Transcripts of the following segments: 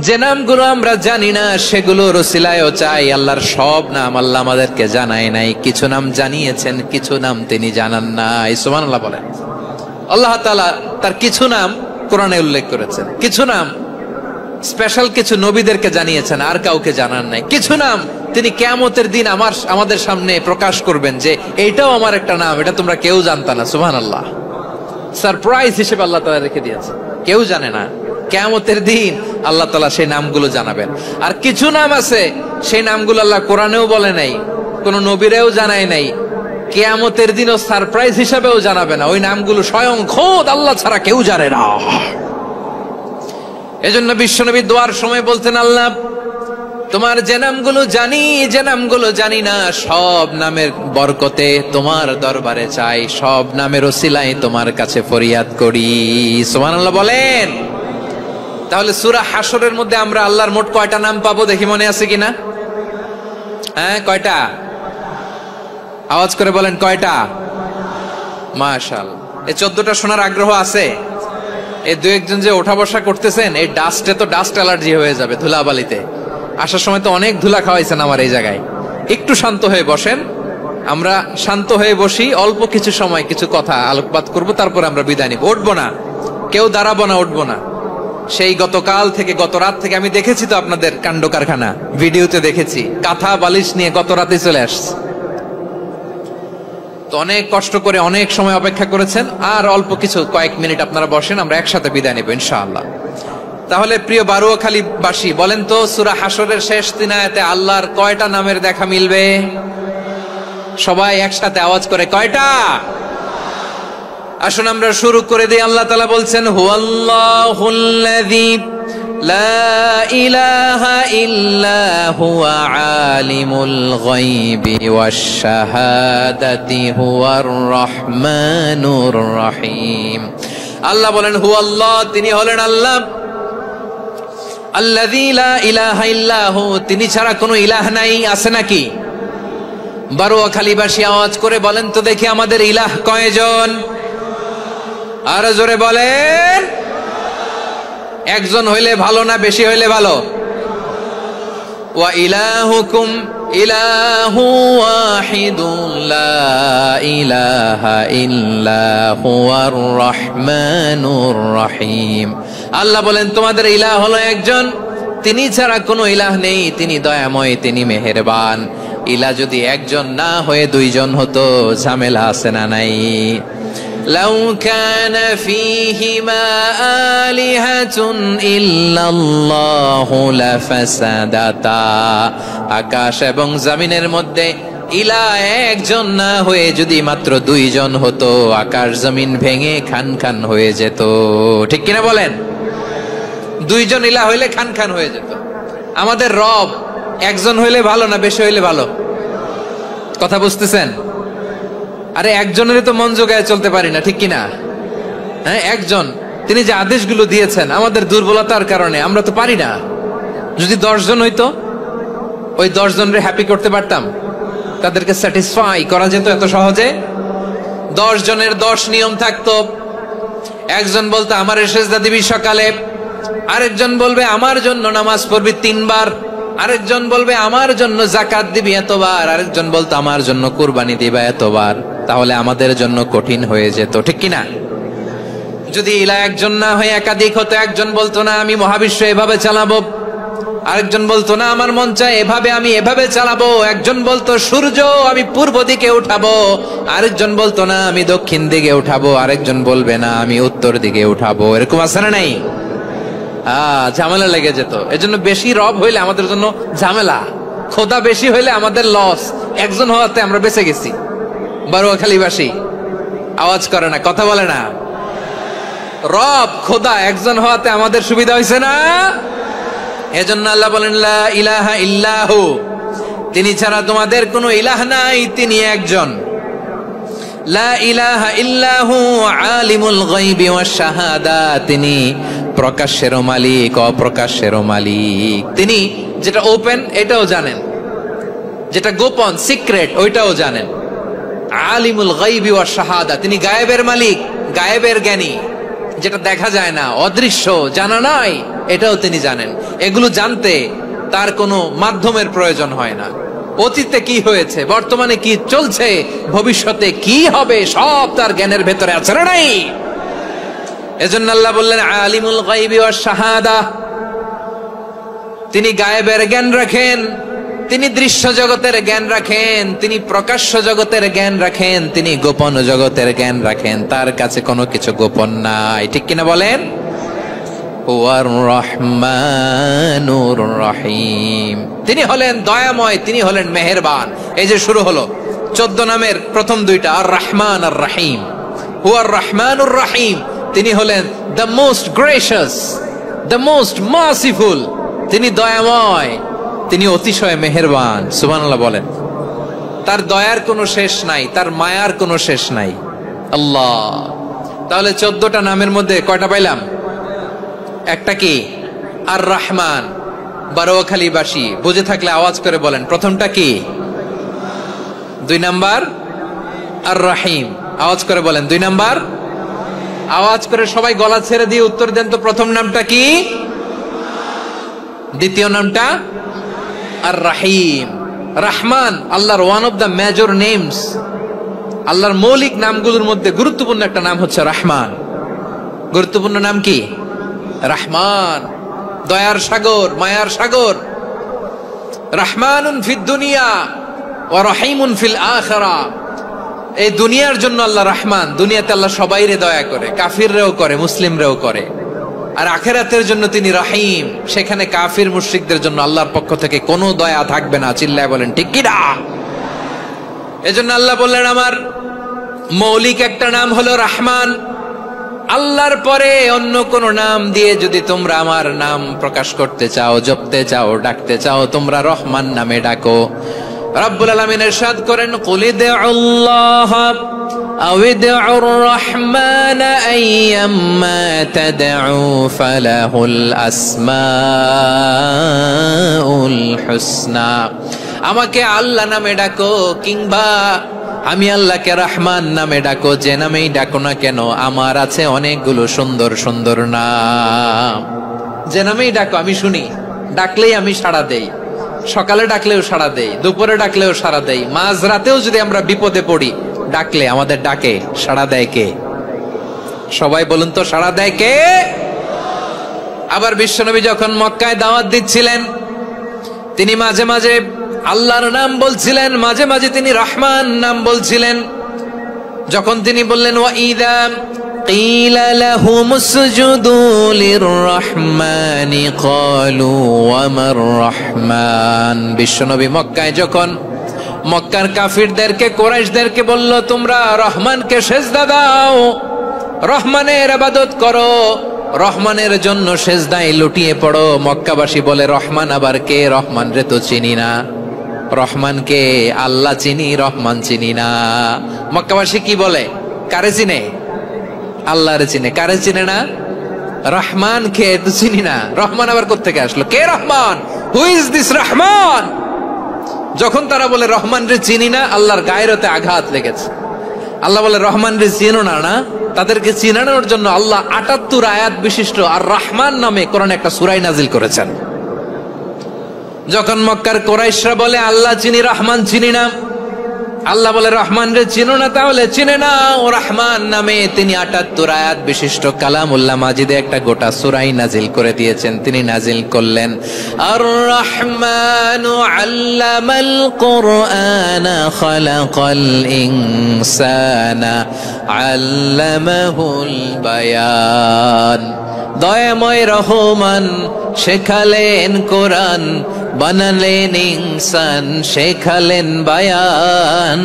যে নামগুলো আমরা জানি না সেগুলোর ওসিলায়ও চাই আল্লাহর সব নাম আল্লাহ আমাদেরকে জানায় নাই। কিছু নাম জানিয়েছেন, কিছু নাম তিনি জানান নাই। সুবহানাল্লাহ বলেন। আল্লাহ তাআলা তার কিছু নাম কোরআনে উল্লেখ করেছেন, কিছু নাম স্পেশাল কিছু নবীদেরকে জানিয়েছেন, আর কাউকে জানান নাই। কিছু নাম তিনি কিয়ামতের দিন আমাদের সামনে প্রকাশ করবেন যে এইটাও আমার একটা নাম, এটা তোমরা কেউ জানতা না। সুবহানাল্লাহ, সারপ্রাইজ হিসেবে আল্লাহ তাআলা রেখে দিয়েছেন, কেউ জানে না। কিয়ামতের দিন আল্লাহ তাআলা সেই নামগুলো জানাবেন। আর কিছু নাম আছে সেই নামগুলো আল্লাহ কোরআনেও বলে নাই, কোন নবীরেও জানায় নাই, কিয়ামতের দিনও সারপ্রাইজ হিসেবেও জানাবে না। ওই নামগুলো স্বয়ং খোদ আল্লাহ ছাড়া কেউ জানে না। এজন্য বিশ্বনবী দোয়ার সময় বলতেন, আল্লাহ তোমার যে নামগুলো জানি, যে নামগুলো জানি না, সব নামের বরকতে তোমার দরবারে চাই, সব নামের ওসিলায় তোমার কাছে ফরিয়াদ করি। সুবহানাল্লাহ বলেন। তাহলে সূরা হাশরের মধ্যে আমরা আল্লাহর মোট কয়টা নাম পাবো দেখি, মনে আছে কিনা? হ্যাঁ, কয়টা? আওয়াজ করে বলেন, কয়টা? মাশাআল্লাহ। এই 14টা শোনার আগ্রহ আছে? এই দু একজন যে ওঠা বসা করতেছেন, এই ডাস্টে তো ডাস্ট অ্যালার্জি হয়ে যাবে, ধুলাবালিতে আসার সময় তো অনেক ধুলা খাওয়াইছেন আমার এই জায়গায়। একটু শান্ত হয়ে বসেন, আমরা শান্ত হয়ে বসি, অল্প কিছু সময় কিছু কথা আলোকপাত করব, তারপর আমরা বিদায় নিব। উঠবো না, কেউ দাঁড়াবো না, উঠবো না। সেই গতকাল থেকে, গত রাত থেকে আমি দেখেছি তো আপনাদের কাণ্ড কারখানা, ভিডিওতে দেখেছি, কাঁথা বালিশ নিয়ে গত রাতে চলে আসছে। তো অনেক কষ্ট করে অনেক সময় অপেক্ষা করেছেন, আর অল্প কিছু কয়েক মিনিট আপনারা বসেন, আমরা একসাথে বিদায় নেব ইনশাআল্লাহ। তাহলে প্রিয় বারুয়াখালী বাসী, বলেন তো সূরা হাশরের শেষ 3 আয়াতে আল্লাহর কয়টা নামের দেখা মিলবে? সবাই একসাথে আওয়াজ করে, কয়টা? আসুন আমরা শুরু করে দিই। আল্লাহ তাআলা বলছেন, হুয়াল্লাহুল্লাযী লা ইলাহা ইল্লা হুয়া আলিমুল গায়বি ওয়াশ শাহাদাতি হুয়ার রহমানুর রহিম। আল্লাহ বলেন, হুয়াল্লাহ, তিনি হলেন আল্লাহ, আল্লাযী লা ইলাহা ইল্লা হু, তিনি ছাড়া কোনো ইলাহ নাই। আছে নাকি? বারুয়াখালীবাসী আওয়াজ করে বলেন তো দেখি, আমাদের ইলাহ কয়জন? আর জোরে বলেন। একজন হইলে ভালো না বেশি হইলে ভালো? ওয়া ইলাহুকুম ইলাহু ওয়াহিদুন লা ইলাহা ইল্লা হুয়ার রহমানুর রহিম। আল্লাহ বলেন, তোমাদের ইলাহ হলো একজন, তিনি ছাড়া কোনো ইলাহ নেই, তিনি দয়াময়, তিনি মেহেরবান। ইলাহ যদি একজন না হয়ে দুইজন হতো, ঝামেলা আছে না নাই? লাউ কানা ফীহিমা আলিহাতুন ইল্লাল্লাহু লাফাসাদাতা। আকাশ এবং জমিনের মধ্যে ইলাহ একজন না হয়ে যদি মাত্র দুইজন হতো, আকাশ জমিন ভেঙে খান খান হয়ে যেত। ঠিক কিনা বলেন? দুইজন ইলাহ হইলে খান খান হয়ে যেত। আমাদের রব একজন হইলে ভালো না বেশি হইলে ভালো? কথা বুঝতেছেন? আরে একজনের তো মন জোগায় চলতে পারি না, ঠিক কিনা? হ্যাঁ, একজন, তিনি যে আদেশগুলো দিয়েছেন আমাদের দুর্বলতার কারণে আমরা তো পারি না। যদি 10 জন হইতো, ওই 10 জনরে হ্যাপি করতে পারতাম, তাদেরকে স্যাটিসফাই করা যেত এত সহজে। 10 জনের 10 নিয়ম থাকতো। একজন বলতো আমার সেজদা দিবি সকালে, আরেকজন বলবে আমার জন্য নামাজ পড়বি 3 বার, আরেকজন বলবে আমার জন্য যাকাত দিবি এতবার, আরেকজন বলতো আমার জন্য কুরবানি দিবা এতবার। তাহলে আমাদের জন্য কঠিন হয়ে যেত, ঠিক কিনা? যদি ইলাহ একজন না হয়ে একাধিক হতো, একজন বলতো না আমি মহাবিশ্ব এভাবে চালাবো, আরেকজন বলতো না আমার মন চায় এভাবে, আমি এভাবে চালাবো, একজন বলতো সূর্য আমি পূর্ব দিকে উঠাবো, আরেকজন বলতো না আমি দক্ষিণ দিকে উঠাবো, আরেকজন বলবে না আমি উত্তর দিকে উঠাবো। এরকম আছে না নাই? ঝামেলা লেগে যেত। এজন্য বেশি রব হইলে আমাদের জন্য ঝামেলা, খোদা বেশি হইলে আমাদের লস। একজন হওয়াতে আমরা বেঁচে গেছি। বারুয়াখালীবাসী আওয়াজ করে না, কথা বলে না। রব খোদা একজন হওয়াতে আমাদের সুবিধা হয়েছে না? এজন্য আল্লাহ বলেন, লা ইলাহা ইল্লাহু, তিনি ছাড়া তোমাদের কোনো ইলাহ নাই, তিনি একজন। লা ইলাহা ইল্লাহু আলিমুল গায়বি ওয়াশ শাহাদা, তিনি প্রকাশেরও মালিক, অপ্রকাশেরও মালিক। তিনি যেটা ওপেন এটাও জানেন, যেটা গোপন সিক্রেট ওইটাও জানেন। আলিমুল গায়বি ওয়াশ শাহাদা, তিনি গায়েবের মালিক, গায়েবের জ্ঞানী। যেটা দেখা যায় না, অদৃশ্য, জানা নাই, এটাও তিনি জানেন। এগুলো জানতে তার কোনো মাধ্যমের প্রয়োজন হয় না। অতীতে কি হয়েছে, বর্তমানে কি চলছে, ভবিষ্যতে কি হবে, সব তার জ্ঞানের ভেতরে আছে না নাই? এজন্য আল্লাহ বললেন আলিমুল গায়বি ওয়াশ শাহাদা, তিনি গায়েবের জ্ঞান রাখেন, তিনি দৃশ্য জগতের জ্ঞান রাখেন, তিনি প্রকাশ্য জগতের জ্ঞান রাখেন, তিনি গোপন জগতের জ্ঞান রাখেন। তার কাছে কোনো কিছু গোপন নাই, ঠিক কিনা বলেন? হুয়ার রহমানুর রহিম, তিনি হলেন দয়াময়, তিনি হলেন মেহেরবান। এই যে শুরু হলো 14 নামের প্রথম দুইটা, আর রহমান আর রহিম। হুয়ার রহমানুর রহিম, তিনি হলেন the most gracious, the most merciful, তিনি দয়াময়, তিনি অতিশয় মেহেরবান। সুবহানাল্লাহ বলেন। তার দয়ার কোনো শেষ নাই, তার মায়ার কোনো শেষ নাই। আল্লাহ, তাহলে 14টা নামের মধ্যে কয়টা পাইলাম? একটা কি? আর রহমান। বারোয়াখালীবাসী বুঝে থাকলে আওয়াজ করে বলেন, প্রথমটা কি? 2 নাম্বার আর রহিম। আওয়াজ করে বলেন 2 নাম্বার। আওয়াজ করে সবাই গলা ছেড়ে দিয়ে উত্তর দেন তো, প্রথম নামটা কি? দ্বিতীয় নামটা? আর রহিম। রহমান আল্লাহর one of the major names, আল্লাহর মৌলিক নামগুলোর মধ্যে গুরুত্বপূর্ণ একটা নাম হচ্ছে রহমান। গুরুত্বপূর্ণ নাম কি? রহমান, দয়ার সাগর, মায়ার সাগর। রহমানুন ফিদ দুনিয়া ওয়া রহিমুন ফিল আখিরা। এই দুনিয়ার জন্য আল্লাহ রহমান, দুনিয়াতে আল্লাহ সবাইরে দয়া করে, কাফিররেও করে, মুসলিমরেও করে। আর আখিরাতের জন্য তিনি রহিম, সেখানে কাফির মুশরিকদের জন্য আল্লাহর পক্ষ থেকে কোনো দয়া থাকবে না। চিল্লায় বলেন ঠিক কি না? এজন্য আল্লাহ বললেন আমার মৌলিক একটা নাম হলো রহমান। আল্লাহর পরে অন্য কোন নাম দিয়ে যদি তোমরা আমার নাম প্রকাশ করতে চাও, জপতে চাও, ডাকতে চাও, তোমরা রহমান নামে ডাকো। রব্বুল আলামিন ইরশাদ করেন, কুলিদুল্লাহ আউদিউর রহমান আইয়াম্মা তাদউ ফালাহুল আসমাউল হুসনা। আমাকে আল্লাহ নামে ডাকো, কিংবা আমি আল্লাহকে রহমান নামে ডাকো, যে নামেই ডাকো না কেন আমার আছে অনেকগুলো সুন্দর সুন্দর নাম। যে নামেই ডাকো আমি শুনি, ডাকলেই আমি সাড়া দেই। সকালে ডাকলেও সাড়া দেই, দুপুরে ডাকলেও সাড়া দেই, মাঝরাতেও যদি আমরা বিপদে পড়ি ডাকলে আমাদের ডাকে সাড়া দেয় কে? সবাই বলুন তো, সাড়া দেয় কে? আবার বিশ্বনবী যখন মক্কায় দাওয়াত দিচ্ছিলেন, তিনি মাঝে মাঝে আল্লাহর নাম বলছিলেন, মাঝে মাঝে তিনি রহমান নাম বলছিলেন। যখন তিনি বললেন ওয়াইদা কিলা লাহুম উসজুদু লিররহমানি ক্বালু ওয়ামার রহমান। বিশ্বনবী মক্কায় যখন মক্কার কাফিরদেরকে, কুরাইশদেরকে বলল তোমরা রহমানকে সিজদা দাও, রহমানের ইবাদত করো, রহমানের জন্য সিজদায় লুটিয়ে পড়ো, মক্কাবাসী বলে রহমান আবার কে? রহমান রে তো চিনি না। রহমানকে আল্লাহ চিনি, রহমান চিনি না। মক্কাবাসী কি বলে? কারে চিনে? আল্লাহরে চিনে। কারে চিনে না? রহমান কে তো চিনি না। রহমান আবার কোত্থেকে আসলো? কে Rahman? Who is this Rahman? যখন তারা বলে রহমান রে চিনি না, আল্লাহর গায়রতে আঘাত লেগেছে। আল্লাহ বলে রহমান রে চিনো না? না, তাদেরকে চিনানোর জন্য আল্লাহ ৭৮ আয়াত বিশিষ্ট আর রহমান নামে কোরআনে একটা সূরা নাজিল করেছেন। যখন মক্কার কুরাইশরা বলে আল্লাহ চিনি, রহমান চিনি না, আল্লাহ বলে রহমান রে চিনো না, তাহলে চিনে না ও রহমান নামে তিনি ৭৮ আয়াত বিশিষ্ট কালামুল্লাহ মাজিদে একটা গোটা সূরা নাজিল করে দিয়েছেন। তিনি নাজিল করলেন আর রহমানু আল্লামাল কুরআনা খালাকাল ইনসানা আল্লামাহুল বায়ান। দয়াময় রহমান শেখালেন কোরআন, বানালেন ইনসান, শেখালেন বায়ান।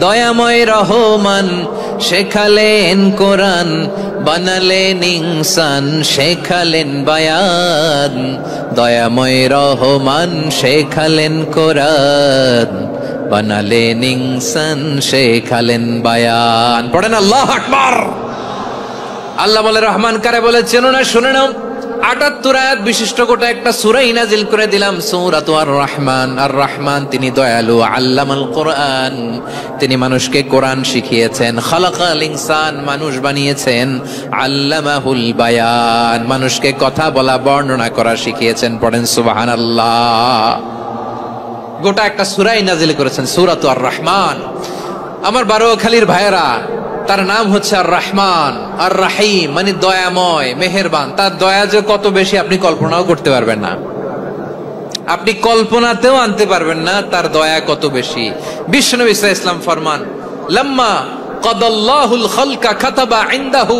দয়াময় রহমান শেখালেন কোরআন, বানালেন ইনসান, শেখালেন বায়ান। দয়াময় রহমান শেখালেন কোরআন, বানালেন ইনসান, শেখালেন বায়ান। পড়েন আল্লাহু আকবার। আল্লাহ বলে রহমান কারে বলে চেনো না? শুনে নাও, 78 আয়াত বিশিষ্ট গোটা একটা সূরা নাজিল করে দিলাম, সূরাতু আর-রহমান। আর রহমান তিনি দয়ালু, আল্লামাল কোরআন, তিনি মানুষকে কোরআন শিখিয়েছেন। খালাকাল ইনসান, মানুষ বানিয়েছেন। আল্লামাহুল বায়ান, মানুষকে কথা বলা বর্ণনা করা শিখিয়েছেন। পড়েন সুবহানাল্লাহ। গোটা একটা সূরা নাজিল করেছেন, সূরাতু আর-রহমান। আমার বারোখালীর ভাইয়েরা, তার নাম হচ্ছে আর রহমান আর রাহিম, মানে দয়াময়, মেহেরবান। তার দয়া যে কত বেশি আপনি কল্পনাও করতে পারবেন না, আপনি কল্পনাতেও আনতে পারবেন না তার দয়া কত বেশি। বিশ্বনবী সাল্লাল্লাহু আলাইহি ওয়াসাল্লাম ফরমান, লাম্মা কাদাল্লাহুল খালকা কাতাবা ইনদাহু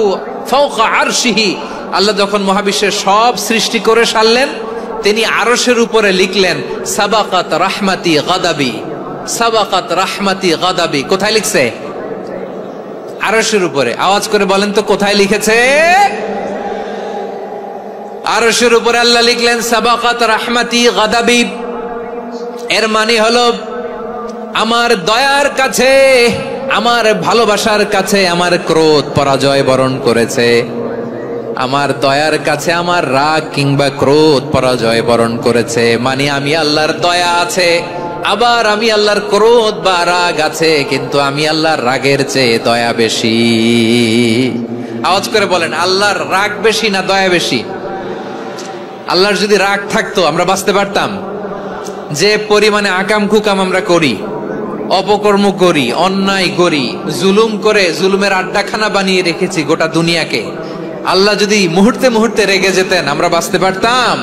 ফাওকা আরশিহি, আল্লাহ যখন মহাবিশ্বের সব সৃষ্টি করে সারলেন, তিনি আরশের উপরে লিখলেন সাবাকাত রাহমাতি গাদাবি, সাবাকাত রাহমাতি গাদাবি। কোথায় লিখছে? আরশের উপরে। আওয়াজ করে বলেন তো কোথায় লিখেছে? আরশের উপরে আল্লাহ লিখলেন সাবাকাত রাহমাতি গাদাবি। এর মানে হলো আমার দয়ার কাছে, আমার ভালোবাসার কাছে আমার ক্রোধ পরাজয় বরণ করেছে। আমার দয়ার কাছে আমার রাগ কিংবা ক্রোধ পরাজয় বরণ করেছে। মানে আমি আল্লাহর দয়া আছে, আবার আমি আল্লাহর ক্রোধ বা রাগ আছে, কিন্তু আমি আল্লাহর রাগের চেয়ে দয়া বেশি। আওয়াজ করে বলেন, আল্লাহর রাগ বেশি না দয়া বেশি? আল্লাহর যদি রাগ থাকতো আমরা বাঁচতে পারতাম? যে পরিমাণে আকাম কুকাম আমরা করি, অপকর্ম করি, অন্যায় করি, জুলুম করে জুলুমের আড্ডাখানা বানিয়ে রেখেছি গোটা দুনিয়াকে, আল্লাহ যদি মুহূর্তে মুহূর্তে রেগে যেতেন আমরা বাঁচতে পারতাম?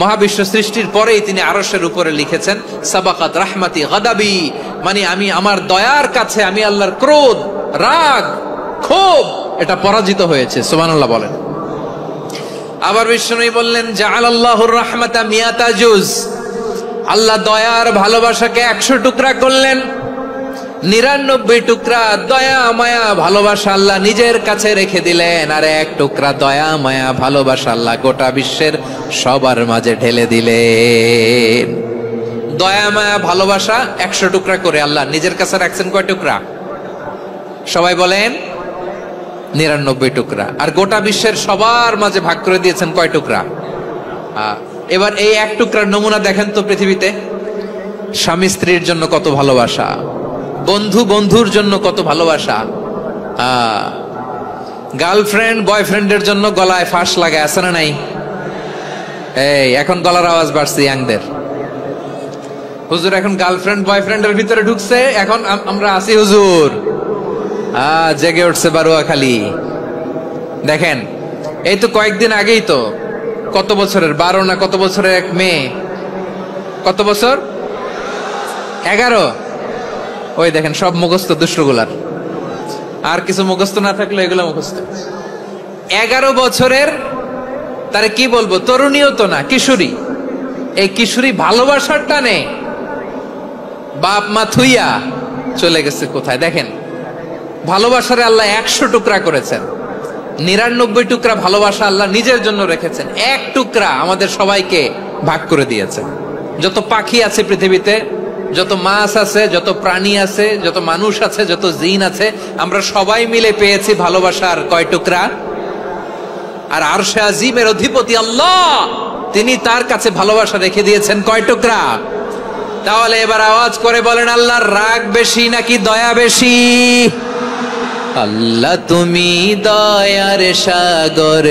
মহাবিশ্ব সৃষ্টির পরেই তিনি আরশের উপরে লিখেছেন সাবাকাত রাহমাতি গাদাবি, মানে আমি আমার দয়ার কাছে আমি আল্লাহর ক্রোধ, রাগ, ক্ষোভ এটা পরাজিত হয়েছে। সুবহানাল্লাহ বলেন। আবার বিষ্ণুই বললেন জাআলাল্লাহুর রাহমাতা মিয়াতা জুজ, আল্লাহ দয়ার ভালোবাসাকে 100 টুকরা করলেন। 99 টুকরা দয়া মায়া ভালোবাসা আল্লাহ নিজের কাছে রেখে দিলেন, আর 1 টুকরা দয়া মায়া ভালোবাসা আল্লাহ গোটা বিশ্বের সবার মাঝে ঢেলে দিলেন। দয়া মায়া ভালোবাসা 100 টুকরা করে আল্লাহ নিজের কাছে রাখছেন। কয় টুকরা? সবাই বলেন 99 টুকরা। আর গোটা বিশ্বের সবার মাঝে ভাগ করে দিয়েছেন কয় টুকরা? এবার এই 1 টুকরার নমুনা দেখেন তো পৃথিবীতে। স্বামী স্ত্রীর জন্য কত ভালোবাসা, বন্ধু বন্ধুর জন্য কত ভালোবাসা, গার্লফ্রেন্ড বয়ফ্রেন্ডের জন্য গলায় ফাঁস লাগায়, আছে না নাই? এই এখন গলার আওয়াজ বাড়ছে ইয়াংদের। হুজুর এখন গার্লফ্রেন্ড বয়ফ্রেন্ডের ভিতরে ঢুকছে, এখন আমরা আছি হুজুর। জেগে উঠছে বারোয়াখালী। দেখেন এই তো কয়েকদিন আগেই তো, কত বছরের 12 না কত বছরের এক মেয়ে, কত বছর? 11। ওই দেখেন সব মুখস্থ দুষ্টগুলার, আর কিছু মুখস্থ না থাকলে এগুলো মুখস্থ। 11 বছরের, তারে কি বলবো, তরুণীও তো না, কিশোরী। এই কিশোরী ভালোবাসার টানে বাপ মা থুইয়া চলে গেছে কোথায়? দেখেন ভালোবাসারে আল্লাহ 100 টুকরা করেছেন, 99 টুকরা ভালোবাসা আল্লাহ নিজের জন্য রেখেছেন, 1 টুকরা আমাদের সবাইকে ভাগ করে দিয়েছেন। যত পাখি আছে পৃথিবীতে, যত মাছ আছে, যত প্রাণী আছে, যত মানুষ আছে, যত জিন আছে, আমরা সবাই মিলে পেয়েছি ভালোবাসার কয় টুকরা? আর আরশে আজিমের অধিপতি আল্লাহ, তিনি তার কাছে ভালোবাসা রেখে দিয়েছেন কয় টুকরা? তাহলে এবার আওয়াজ করে বলেন, আল্লাহর রাগ বেশি নাকি দয়া বেশি? আল্লাহ তুমি দয়ার সাগর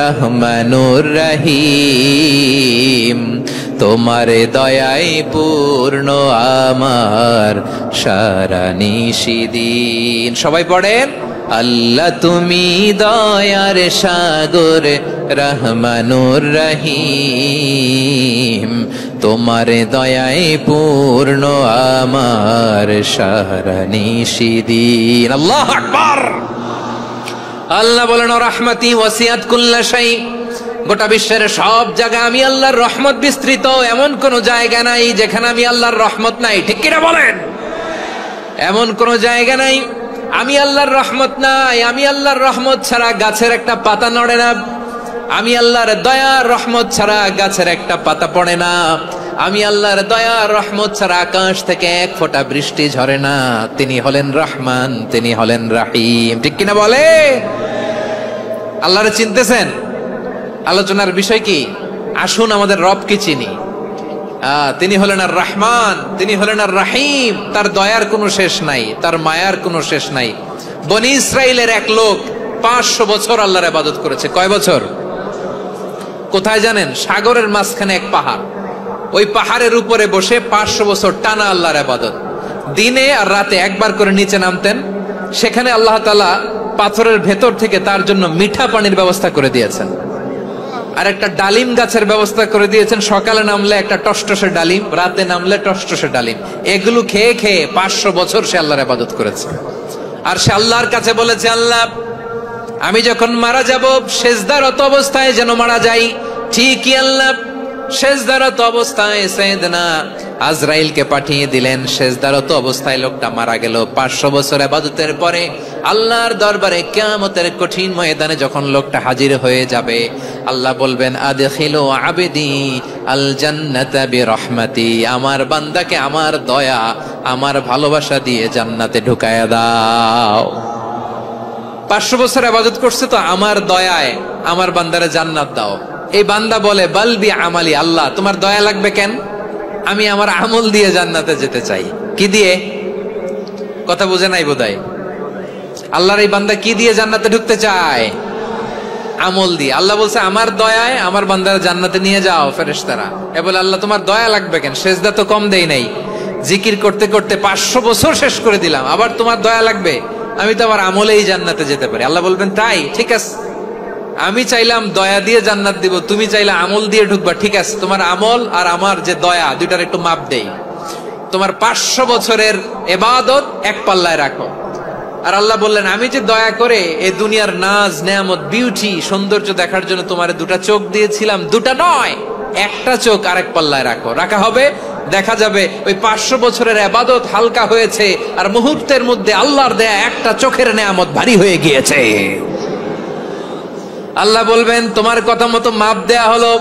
রহমানুর রহিম, তোমার দয়াই পূর্ণ আমার সারা নিশিদিন। সবাই পড়েন, আল্লাহ তুমি দয়ার সাগর রহমানুর রহিম, তোমার দয়াই পূর্ণ আমার সারা নিশিদিন। আল্লাহু আকবার। আল্লাহ বলেন রাহমাতি ওয়াসিআত কুল্লা শাই, গোটা বিশ্বের সব জায়গায় আমি আল্লাহর রহমত বিস্তৃত, এমন কোন জায়গা নাই যেখানে আমি আল্লাহর রহমত নাই। ঠিক কিনা বলেন? এমন কোন জায়গা নাই আমি আল্লাহর রহমত নাই। আমি আল্লাহর রহমত ছাড়া গাছের একটা পাতা নড়ে না, আমি আল্লাহর দয়ার রহমত ছাড়া গাছের একটা পাতা পড়ে না, আমি আল্লাহর দয়ার রহমত ছাড়া আকাশ থেকে 1 ফোঁটা বৃষ্টি ঝরে না। তিনি হলেন রহমান, তিনি হলেন রাহিম। ঠিক কিনা বলে? আল্লাহরে চিনতেছেন? আলোচনার বিষয় কি? আসুন আমাদের রবকে চিনি। তিনি হলেন আর রহমান, তিনি হলেন আর রাহিম। তার দয়ার কোনো শেষ নাই, তার মায়ার কোনো শেষ নাই। বনি ইসরাইলের এক লোক 500 বছর আল্লাহর ইবাদত করেছে। কয় বছর? কোথায় জানেন? সাগরের মাঝখানে এক পাহাড়, ওই পাহাড়ের উপরে বসে 500 বছর টানা আল্লাহর ইবাদত। দিনে আর রাতে একবার করে নিচে নামতেন। সেখানে আল্লাহ তাআলা পাথরের ভেতর থেকে তার জন্য মিঠা পানির ব্যবস্থা করে দিয়েছেন, আর একটা ডালিম গাছের ব্যবস্থা করে দিয়েছেন। সকালে নামলে একটা টসটসে ডালিম, রাতে নামলে টসটসে ডালিম। এগুলো খেয়ে খেয়ে 500 বছর সে আল্লাহর ইবাদত করেছে। আর সে আল্লাহর কাছে বলেছে, আল্লাহ আমি যখন মারা যাব সেজদারত অবস্থায় যেন মারা যাই। ঠিকই আল্লাহ সেজদারত অবস্থায় সাইয়েদনা আজরাইলকে পাঠিয়ে দিলেন। সেজদারত অবস্থায় লোকটা মারা গেল। 500 বছর ইবাদতের পরে আল্লাহর দরবারে কিয়ামতের কঠিন ময়দানে যখন লোকটা হাজির হয়ে যাবে, আল্লাহ বলবেন আদখিলু আবদি আল জান্নাতা বিরহমাতি, আমার বান্দাকে আমার দয়া, আমার ভালোবাসা দিয়ে জান্নাতে ঢুকায়া দাও। 500 বছর ইবাদত করছে তো আমার দয়ায় আমার বান্দারে জান্নাত দাও। এই বান্দা বলে বালবি আমালি, আল্লাহ তোমার দয়া লাগবে কেন? আমি আমার আমল দিয়ে জান্নাতে যেতে চাই। কি দিয়ে? কথা বুঝে নাই বোধহয়। আল্লাহর এই বান্দা কি দিয়ে জান্নাতে ঢুকতে চায়? আমল দিয়ে। আল্লাহ বলছে আমার দয়ায় আমার বান্দারা জান্নাতে নিয়ে যাও ফেরেশতারা। এ বলে আল্লাহ তোমার দয়া লাগবে কেন? সেজদা তো কম দেই নাই, জিকির করতে করতে 500 বছর শেষ করে দিলাম, আবার তোমার দয়া লাগবে? আমি তো আমার আমলেই জান্নাতে যেতে পারি। আল্লাহ বলবেন তাই, ঠিক আছে, আমি চাইলাম দয়া দিয়ে জান্নাত দিব, তুমি চাইলে আমল দিয়ে ঢুকবা, ঠিক আছে, তোমার আমল আর আমার যে দয়া দুইটার একটু মাপ দেই। তোমার 500 বছরের ইবাদত এক পাল্লায় রাখো। আর আল্লাহ বললেন আমি যে দয়া করে এই দুনিয়ার নাজ নেয়ামত বিউটি সৌন্দর্য দেখার জন্য তোমারে দুটা চোখ দিয়েছিলাম, দুটা নয় একটা চোখ আরেক পাল্লায় রাখো। রাখা হবে, দেখা যাবে ওই 500 বছরের ইবাদত হালকা হয়েছে আর মুহূর্তের মধ্যে আল্লাহর দেয়া একটা চোখের নেয়ামত ভারী হয়ে গিয়েছে। আল্লাহ বলবেন তোমার কথা মতো মাপ দেয়া হলো,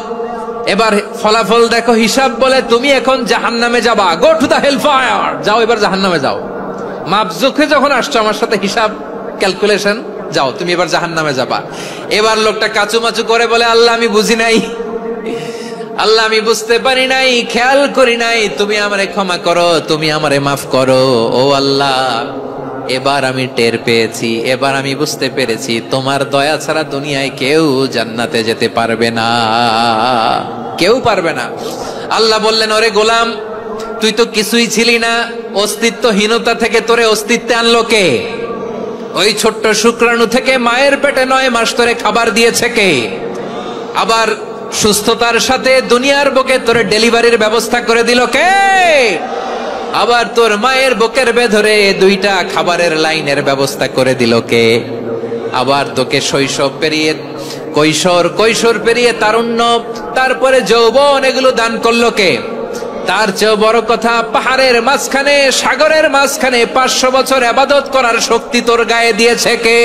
এবার ফলাফল দেখো, হিসাব বলে তুমি এখন জাহান্নামে যাবা। Go to the hell fire, যাও এবার জাহান্নামে যাও। মাপ জোখে যখন আসছো আমার সাথে হিসাব ক্যালকুলেশন, যাও তুমি এবার জাহান্নামে যাবা। এবার লোকটা কাচুমাচু করে বলে আল্লাহ আমি বুঝি নাই, আল্লাহ আমি বুঝতে পারি নাই, খেয়াল করি নাই, তুমি আমারে ক্ষমা করো, তুমি আমারে মাফ করো। ও আল্লাহ এবার আমি টের পেয়েছি, এবার আমি বুঝতে পেরেছি তোমার দয়া ছাড়া দুনিয়ায় কেউ জান্নাতে যেতে পারবে না, কেউ পারবে না। আল্লাহ বললেন ওরে গোলাম তুই তো কিছুই ছিলি না, অস্তিত্বহীনতা থেকে তোরে অস্তিত্বে আনলো কে? ওই ছোট্ট শুক্রাণু থেকে মায়ের পেটে 9 মাস ধরে খাবার দিয়েছে কে? আবার সুস্থতার সাথে দুনিয়ার বুকে তোরে ডেলিভারির ব্যবস্থা করে দিল কে? আবার তোর মায়ের বুকের ভেতরে 2টা খাবারের লাইনের ব্যবস্থা করে দিল কে? আবার তোকে শৈশব পেরিয়ে কৈশোর পেরিয়ে তারুণ্য, তারপরে যৌবন, এগুলো দান করলো কে? তার চেয়ে বড় কথা, পাহাড়ের মাঝখানে সাগরের মাঝখানে 500 বছর ইবাদত করার শক্তি তোর গায়ে দিয়েছে কে?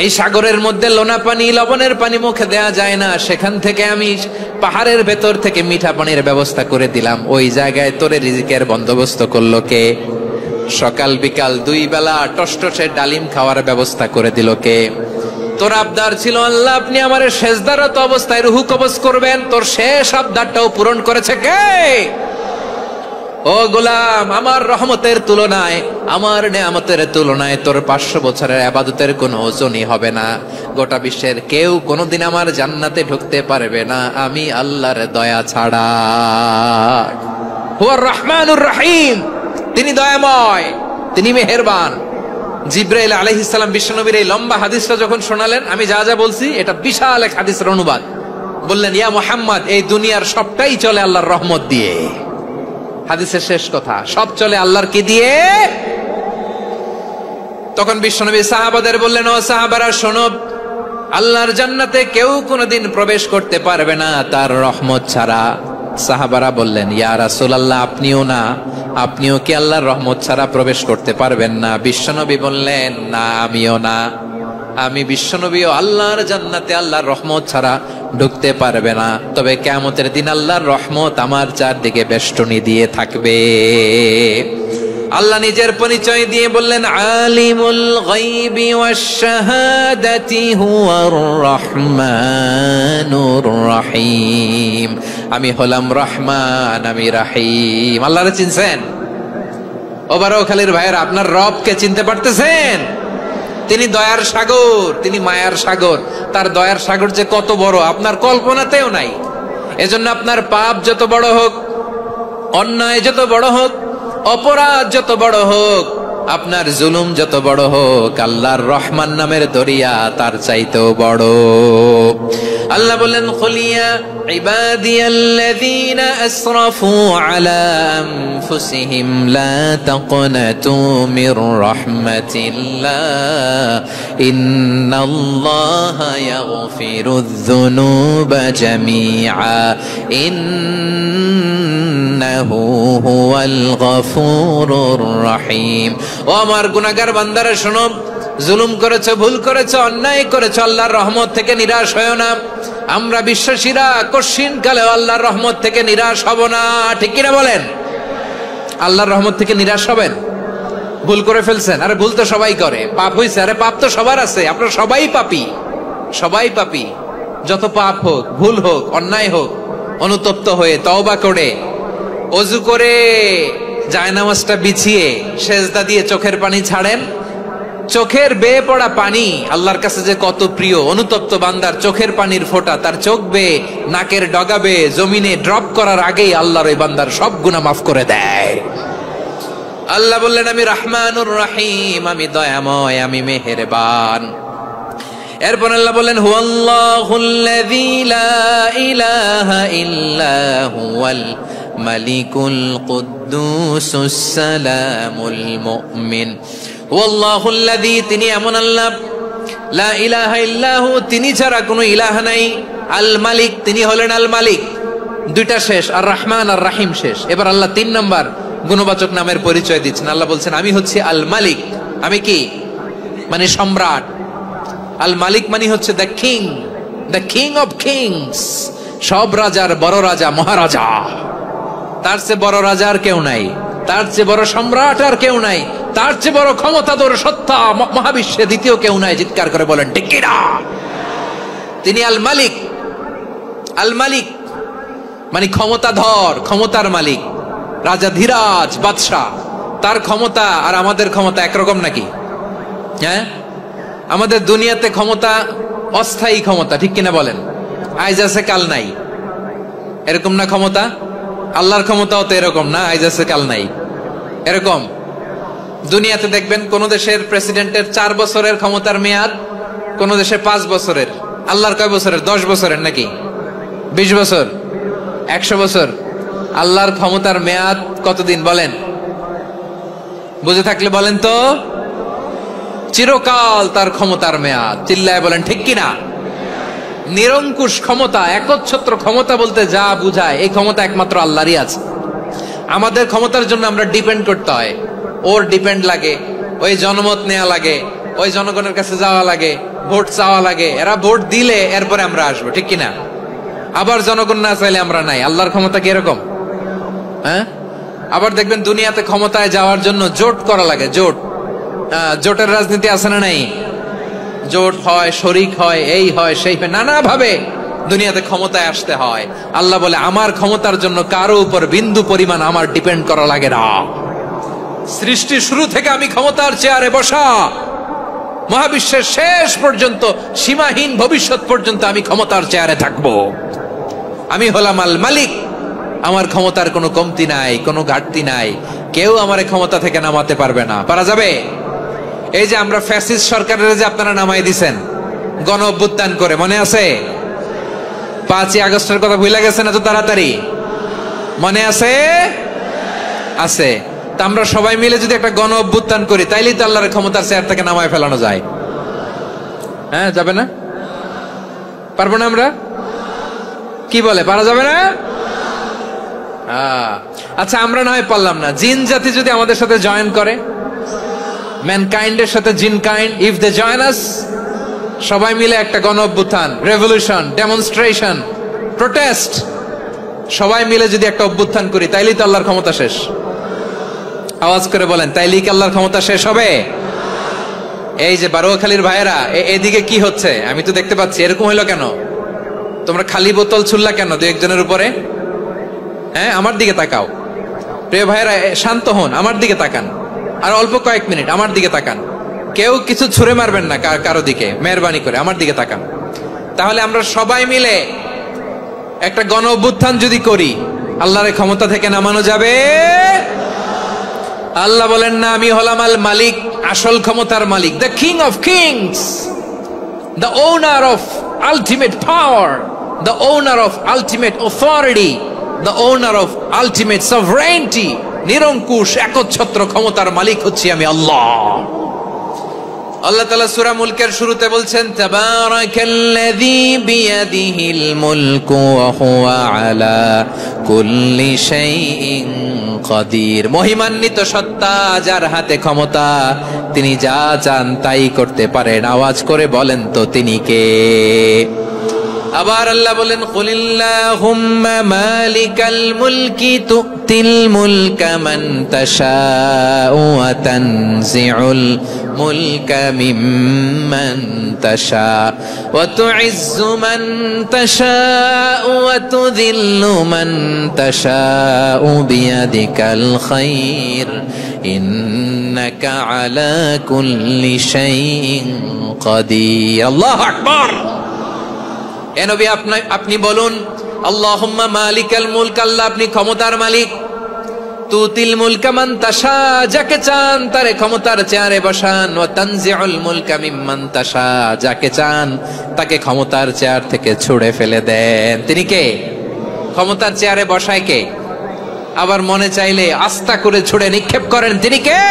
এই সাগরের মধ্যে লোনা পানি, লবণের পানি মুখে দেয়া যায় না, সেখান থেকে আমি পাহাড়ের ভেতর থেকে মিঠা পানির ব্যবস্থা করে দিলাম। ওই জায়গায় তোরে রিজিকের বন্দোবস্ত করলো কে? সকাল বিকাল 2 বেলা টসটসে ডালিম খাওয়ার ব্যবস্থা করে দিল কে? তোর আবদার ছিল আল্লাহ আপনি আমারে সেজদারত অবস্থায় রুহু কবজ করবেন, তোর শেষ আবদারটাও পূরণ করেছে কে? ও গোলাম আমার রহমতের তুলনায়, আমার নেয়ামতের তুলনায় তোর 500 বছরের ইবাদতের কোনো ওজনই হবে না। গোটা বিশ্বের কেউ কোনোদিন আমার জান্নাতে ঢুকতে পারবে না আমি আল্লাহর দয়া ছাড়া। হুয়ার রহমানুর রহিম, তিনি দয়াময়, তিনি মেহেরবান। জিব্রাইল আলাইহিস সালাম বিশ্বনবীর এই লম্বা হাদিসটা যখন শোনালেন, আমি যা যা বলছি এটা বিশাল এক হাদিসের অনুবাদ। বললেন ইয়া মুহাম্মদ এই দুনিয়ার সবটাই চলে আল্লাহর রহমত দিয়ে। হাদিসের শেষ কথা, সব চলে আল্লাহর কি দিয়ে? তখন বিশ্বনবী সাহাবাদের বললেন ও সাহাবারা শোনো, আল্লাহর জান্নাতে কেউ কোনোদিন প্রবেশ করতে পারবে না তার রহমত ছাড়া। সাহাবারা বললেন ইয়া রাসূলুল্লাহ আপনিও না, আপনিও কি আল্লাহর রহমত ছাড়া প্রবেশ করতে পারবেন না? বিশ্বনবী বললেন না আমিও না, আমি বিশ্বনবীও আল্লাহর জান্নাতে আল্লাহর রহমত ছাড়া ঢুকতে পারবে না। তবে কিয়ামতের দিন আল্লাহর রহমত আমার চারদিকে বেষ্টনী দিয়ে থাকবে। আল্লাহ নিজের পরিচয় দিয়ে বললেন, আলিমুল গায়বি ওয়াশ শাহাদাতি হুয়ার রহমানুর রহিম। আমি হলাম রহমান, আমি রাহিম। আল্লাহরে চিনছেন? ওবারখালীর ভাইয়ের, আপনার রবকে চিনতে পারতেছেন? তিনি দয়ার সাগর, তিনি মায়ার সাগর। তার দয়ার সাগর যে কত বড় আপনার কল্পনাতেও নাই। এজন্য আপনার পাপ যত বড় হোক, অন্যায় যত বড় হোক, অপরাধ যত বড় হোক, আপনার জুলুম যত বড় হোক, আল্লাহর রহমান নামের দরিয়া তার চাইতেও বড়। আল্লাহ বললেন, কুলিয়া ইবাদিয়াল্লাযীনা আসরাফু আলা আনফুসিহিম লা তাকনাতু মির রাহমাতিল্লাহ ইন্নাল্লাহা ইয়াগফিরুয যুনুবা জামিআ ইন্নাহু হুয়াল গফুরুর রহিম। ও আমার গুনাহগার বান্দারা শোনো, জুলুম করেছো, ভুল করেছো, অন্যায় করেছো, আল্লাহর রহমত থেকে নিরাশ হয়ো না। আমরা বিশ্বাসীরা কঠিন কালে আল্লাহর রহমত থেকে নিরাশ হব না, ঠিক কিনা বলেন? আল্লাহর রহমত থেকে নিরাশ হবেন? ভুল করে ফেলছেন, আরে ভুল তো সবাই করে। পাপ হইছে, আরে পাপ তো সবার আছে। আপনারা সবাই পাপী, সবাই পাপী। যত পাপ হোক, ভুল হোক, অন্যায় হোক, অনুতপ্ত হয়ে তওবা করে, ওযু করে, জায়নামাজটা বিছিয়ে সেজদা দিয়ে চোখের পানি ছাড়েন। চোখের বেয়ে পড়া পানি আল্লাহর কাছে যে কত প্রিয়। অনুতপ্ত বান্দার চোখের পানির ফোঁটা তার চোখ বেয়ে, নাকের ডগা বেয়ে জমিনে ড্রপ করার আগেই আল্লাহর ওই বান্দার সব গুনাহ মাফ করে দেয়। আল্লাহ বললেন, আমি রহমানুর রহিম, আমি দয়াময়, আমি মেহেরবান। এরপর আল্লাহ বললেন, হুয়াল্লাহুল্লাযী লা ইলাহা ইল্লা হুয়াল মালিকুল কুদ্দুসুস সালামুল মুমিন। হুয়াল্লাহুল্লাযী, তিনি এমন আল্লাহ, লা ইলাহা ইল্লাহু, তিনি ছাড়া কোনো ইলাহ নাই। আল মালিক, তিনি হলেন আল মালিক। দুইটা শেষ, আর রহমান আর রাহিম শেষ। এবার আল্লাহ 3 নাম্বার গুণবাচক নামের পরিচয় দিচ্ছেন। আল্লাহ বলছেন, আমি হচ্ছে আল মালিক। আমি কি? মানে সম্রাট। আল মালিক মানে হচ্ছে the king, the king of kings. সব রাজার বড় রাজা, মহারাজা। তার চেয়ে বড় রাজা আর কেউ নাই, তার চেয়ে বড় সম্রাট আর কেউ নাই, তার চেয়ে বড় ক্ষমতাধর সত্তা মহাবিশ্বে দ্বিতীয় কেউ নাই। চিৎকার করে বলেন ঠিক কিনা? তিনি আল মালিক। আল মালিক মানে ক্ষমতাধর, ক্ষমতার মালিক, রাজা ধীরাজ বাদশাহ। তার ক্ষমতা আর আমাদের ক্ষমতা একরকম নাকি? হ্যাঁ, আমাদের দুনিয়াতে ক্ষমতা অস্থায়ী ক্ষমতা, ঠিক কিনা বলেন? আইজ আছে কাল নাই, এরকম না ক্ষমতা? আল্লাহর ক্ষমতাও তো এরকম না, আইজ আছে কাল নাই এরকম। দুনিয়াতে দেখবেন কোন দেশের প্রেসিডেন্টের 4 বছরের ক্ষমতার মেয়াদ, কোন দেশে 5 বছরের। আল্লাহর কয় বছরের? 10 বছরের নাকি 20 বছর, 100 বছর। আল্লাহর ক্ষমতার মেয়াদ কতদিন বলেন? বুঝে থাকলে বলেন তো। চিরকাল তার ক্ষমতার মেয়াদ। চিল্লায় বলেন ঠিক কিনা? নিরঙ্কুশ ক্ষমতা, একচ্ছত্র ক্ষমতা বলতে যা বুঝায়, এই ক্ষমতা একমাত্র আল্লাহরই আছে। আমাদের ক্ষমতার জন্য আমরা ডিপেন্ড করতে হয়, ওর ডিপেন্ড লাগে, ওই জনমত নেওয়া লাগে, ওই জনগণের কাছে যাওয়া লাগে, ভোট চাওয়া লাগে। এরা ভোট দিলে এরপরে আমরা আসবো, ঠিক কিনা? আবার জনগণ না চাইলে আমরা নাই। আল্লাহর ক্ষমতা কি এরকম? হ্যাঁ। আবার দেখবেন দুনিয়াতে ক্ষমতায় যাওয়ার জন্য জোট করা লাগে। জোট, জোটের রাজনীতি আছে না নাই? জোট হয়, শরিক হয়, এই হয়, সেই হয়, নানা ভাবে দুনিয়াতে ক্ষমতায় আসতে হয়। আল্লাহ বলে, আমার ক্ষমতার জন্য কারো উপর বিন্দু পরিমাণ আমার ডিপেন্ড করা লাগে না। সৃষ্টি শুরু থেকে আমি ক্ষমতার চেয়ারে বসা, মহাবিশ্বের শেষ পর্যন্ত, সীমাহীন ভবিষ্যৎ পর্যন্ত আমি ক্ষমতার চেয়ারে থাকবো। আমি হলাম আল মালিক। আমার ক্ষমতার কোনো কমতি নাই, কোনো ঘাটতি নাই। কেউ আমার ক্ষমতা থেকে নামাতে পারবে না। পারা যাবে? এই যে আমরা ফ্যাসিস্ট সরকারের যে আপনারা নামাই দিছেন গণ অভ্যুত্থান করে, মনে আছে? 5ই আগস্টের কথা ভুলে গেছেন এত তাড়াতাড়ি? মনে আছে? আছে। তা আমরা সবাই মিলে যদি একটা গণ অভ্যুত্থান করি, তাইলেই তো আল্লাহর ক্ষমতার চেয়ার থেকে নামায় ফেলানো যায়। হ্যাঁ, যাবে না? পারবো না আমরা? কি বলে, পারা যাবে না? আচ্ছা, আমরা না হয় পারলাম না, জিন জাতি যদি আমাদের সাথে জয়েন করে, ম্যানকাইন্ডের সাথে জিনকাইন্ড, ইফ দে জয়েন আস, সবাই মিলে একটা গণ অভ্যুত্থান, রেভলিউশন, ডেমনস্ট্রেশন, প্রোটেস্ট, সবাই মিলে যদি একটা অভ্যুত্থান করি, তাইলেই তো আল্লাহর ক্ষমতা শেষ। আওয়াজ করে বলেন, তাইলে কি আল্লাহর ক্ষমতা শেষ হবে? এই যে বারোয়াখালীর ভাইয়েরা, এদিকে কি হচ্ছে আমি তো দেখতে পাচ্ছি, এরকম হইলো কেন? তোমরা খালি বোতল ছুড়লা কেন দু একজনের উপরে? হ্যাঁ, আমার দিকে তাকাও। প্রিয় ভাইয়েরা, শান্ত হন, আমার দিকে তাকান, আর অল্প কয়েক মিনিট আমার দিকে তাকান। কেউ কিছু ছুঁড়ে মারবেন না কারো দিকে, মেহরবানি করে আমার দিকে তাকান। তাহলে আমরা সবাই মিলে একটা গণ অভ্যুত্থান যদি করি, আল্লাহর ক্ষমতা থেকে নামানো যাবে। আল্লাহ বলেন না, আমি হলাম আল মালিক, আসল ক্ষমতার মালিক, the king of kings, the owner of ultimate power, the owner of ultimate authority, the owner of ultimate sovereignty. নিরঙ্কুশ একচ্ছত্র ক্ষমতার মালিক হচ্ছি আমি আল্লাহ। আল্লাহ তাআলা সূরা মুলকের শুরুতে বলছেন, তাবারাকাল্লাযী বিয়াদিহিল মুলকু ওয়া হুয়া আলা কুল্লি শাইইন কাদির। মহিমান্বিত সত্তা, যার হাতে ক্ষমতা, তিনি যা চান তাই করতে পারেন। আওয়াজ করে বলেন তো তিনি কে? আবার আল্লাহ বলেন, কুলিল্লাহুম্মা মালিকাল মুলকি তুতিল মুলকা মান তাশাউ ওয়া তানজিউল মুলকা মিম্মান তাশা ওয়া তুইজ্জু মান তাশাউ ওয়া তুযিল্লু মান তাশাউ বিয়াদিকাল খায়র ইন্নাকা আলা কুল্লি শাইইন কাদির। আল্লাহু আকবার। এ নবী, আপনি বলুন, আল্লাহুম্মা মালিকাল মুলক, আল্লাহ আপনি ক্ষমতার মালিক। তুতিল মুলকা মান তাশা, যাকে চান তারে ক্ষমতার চেয়ারে বসান। ওয়া তানজিউল মুলকা মিম্মান তাশা, যাকে চান তাকে ক্ষমতার চেয়ার থেকে ছুঁড়ে ফেলে দেন। তিনি কে? ক্ষমতার চেয়ারে বসায় কে? আবার মনে চাইলে আস্থা করে ছুঁড়ে নিক্ষেপ করেন, তিনি কে?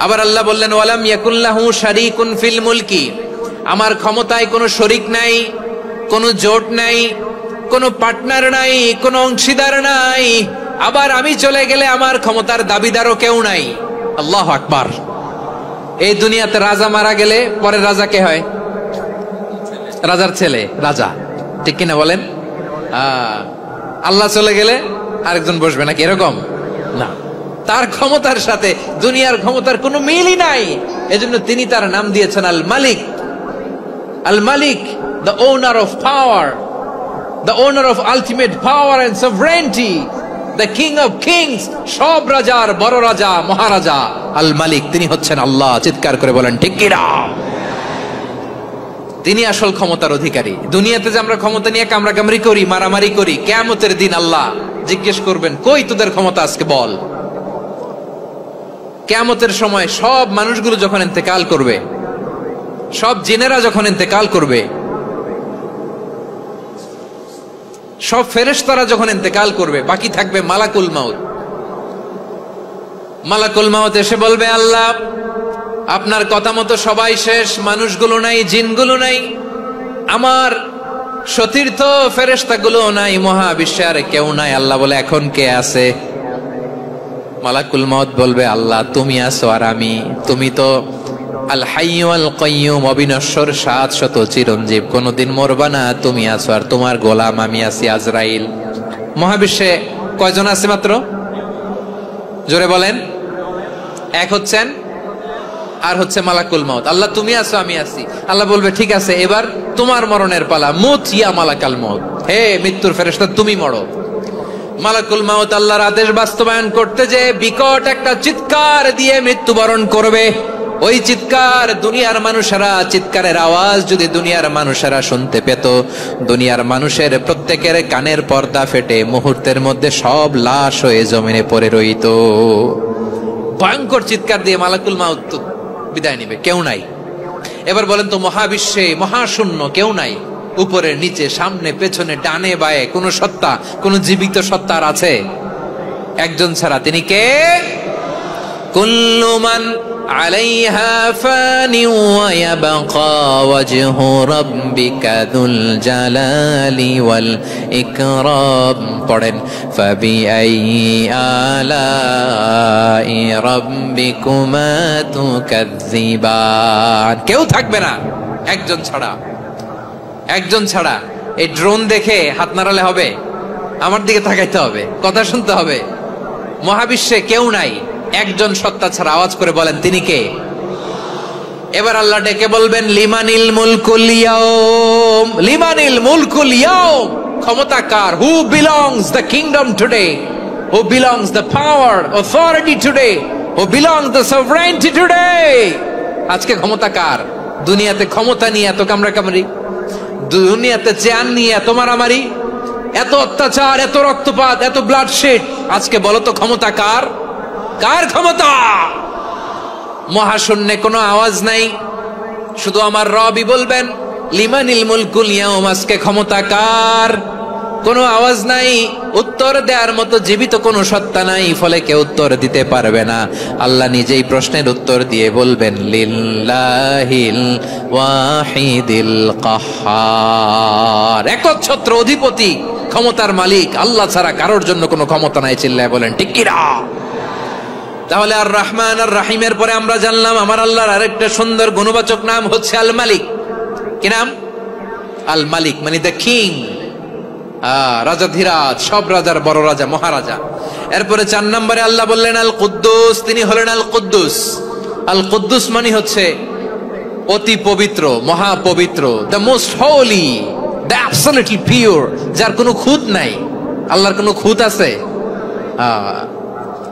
আবার আল্লাহ বললেন, ওয়ালাম ইয়াকুল্লাহু শারীকুন ফিল মুলকি, আমার ক্ষমতায় কোনো শরিক নাই, কোনো জোট নাই, কোনো পার্টনার নাই, কোনো অংশীদার নাই। আবার আমি চলে গেলে আমার ক্ষমতার দাবিদারও কেউ নাই। আল্লাহু আকবার। এই দুনিয়াতে রাজা মারা গেলে পরে রাজা কে হয়? রাজার ছেলে রাজা, ঠিক কিনা বলেন? আল্লাহ চলে গেলে আরেকজন বসবে নাকি? এরকম না, তার ক্ষমতার সাথে দুনিয়ার ক্ষমতার কোনো মিলই নাই। এজন্য তিনি তার নাম দিয়েছেন আল মালিক। আল মালিক, the owner of power, the owner of ultimate power and sovereignty, the king of kings, সব রাজার বড় রাজা, মহারাজা আল মালিক, তিনি হচ্ছেন আল্লাহ। চিৎকার করে বলেন ঠিক কি না? তিনি আসল ক্ষমতার অধিকারী। দুনিয়াতে যে আমরা ক্ষমতা নিয়ে কামড়াকামড়ি করি, মারামারি করি, কিয়ামতের দিন আল্লাহ জিজ্ঞেস করবেন, কই তোদের ক্ষমতা আজকে বল। কিয়ামতের সময় সব মানুষগুলো যখন ইন্তেকাল করবে, সব জিনেরা যখন ইন্তেকাল করবে, সব ফেরেশতারা যখন ইন্তেকাল করবে, বাকি থাকবে মালাকুল মাউত। মালাকুল মাউত এসে বলবে, আল্লাহ আপনার কথা মতো সবাই শেষ, মানুষগুলো নাই, জিনগুলো নাই, আমার সতীর্থ ফেরেশতাগুলো নাই, মহাবিশ্বে আর কেউ নাই। আল্লাহ বলে, এখন কে আছে? মালাকুল মাউত বলবে, আল্লাহ তুমি আছো আর আমি। তুমি তো আল হাইয়্যু আল কাইয়্যুম, অবিনশ্বর, শাশ্বত, চিরঞ্জীব, কোনদিন মরবা না, তুমি আছো আর তোমার গোলাম আমি আছি আজরাইল। মহাবিশ্বে কয়জন আছে মাত্র? জোরে বলেন। এক হচ্ছেন, আর হচ্ছে মালাকুল মাউত। আল্লাহ তুমি আছো আমি আছি। আল্লাহ বলবে, ঠিক আছে, এবার তোমার মরণের পালা, মুত ইয়া মালাকাল মাউত, হে মৃত্যুর ফেরেশতা তুমি মরো। মালাকুল মাউত আল্লাহর আদেশ বাস্তবায়ন করতে যে বিকট একটা চিৎকার দিয়ে মৃত্যুবরণ করবে। ওই চিৎকার দুনিয়ার মানুষেরা, চিৎকারের আওয়াজ যদি দুনিয়ার মানুষেরা শুনতে পেত, দুনিয়ার মানুষের প্রত্যেকের কানের পর্দা ফেটে মুহূর্তের মধ্যে সব লাশ হয়ে জমিনে পড়ে রইত। ভয়ঙ্কর চিৎকার দিয়ে মালাকুল মাউত বিদায় নিবে, কেউ নাই। এবার বলেন তো, মহাবিশ্বে মহাশূন্য, কেউ নাই, উপরে নিচে, সামনে পেছনে, ডানে বায়ে কোন সত্তা, কোন জীবিত সত্তার আছে? একজন ছাড়া, তিনি কে? কুল্লু মান আলাইহা ফানি ওয়া ইয়াবকা ওয়াজহু রাব্বিকা যুল জালালি ওয়াল ইকরাম। পড়েন, ফাবিআইয়ি আলাই রাব্বিকুমা তুকাযযিবান। কেউ থাকবে না একজন ছাড়া, একজন ছাড়া। এই ড্রোন দেখে হাত নাড়ালে হবে? আমার দিকে তাকাইতে হবে, কথা শুনতে হবে। মহাবিশ্বে কেউ নাই, একজন সত্তা ছাড়া। আওয়াজ করে বলেন তিনি কে? এবার আল্লাহ ডেকে বলবেন লিমানিল মুলকুল ইয়াউম, লিমানিল মুলকুল ইয়াউম, ক্ষমতা কার? Who belongs the kingdom today, who belongs the power authority today, who belongs the sovereignty today. আজকে ক্ষমতা কার? দুনিয়াতে ক্ষমতা নিয়ে এত কামড়াকামড়ি, দুনিয়াতে চেয়ার নিয়ে এত মারামারি, এত অত্যাচার, এত রক্তপাত, এত ব্লাডশেড, আজকে বলো তো ক্ষমতা কার? কার ক্ষমতা? মহাশূন্যে কোনো আওয়াজ নাই, শুধু আমার রবই বলবেন লিমানিল মুলকুল ইয়াউম, আজকে ক্ষমতা কার? কোনো আওয়াজ নাই, উত্তর দেওয়ার মতো জীবিত কোনো সত্তা নাই, ফলে কেউ উত্তর দিতে পারবে না। আল্লাহ নিজেই প্রশ্নের উত্তর দিয়ে বলবেন লিল্লাহিল ওয়াহিদিল কাহ্হার, একচ্ছত্র অধিপতি, ক্ষমতার মালিক আল্লাহ ছাড়া কারোর জন্য কোনো ক্ষমতা নাই। চিল্লায় বলেন ঠিক কিনা? তাহলে আর রহমান আর রাহিমের পরে আমরা জানলাম আমার আল্লাহর আরেকটা সুন্দর গুণবাচক নাম হচ্ছে আল মালিক। কি নাম? আল মালিক, মানে দ্য কিং, রাজাধিরাজ, সব রাজার বড় রাজা, মহারাজা। এরপরে 4 নম্বরে আল্লাহ বললেন আল কুদ্দুস, তিনি হলেন আল কুদ্দুস। আল কুদ্দুস মানে হচ্ছে অতি পবিত্র, মহাপবিত্র, the most holy, the absolutely pure, যার কোনো খুঁত নাই। আল্লাহর কোনো খুঁত আছে?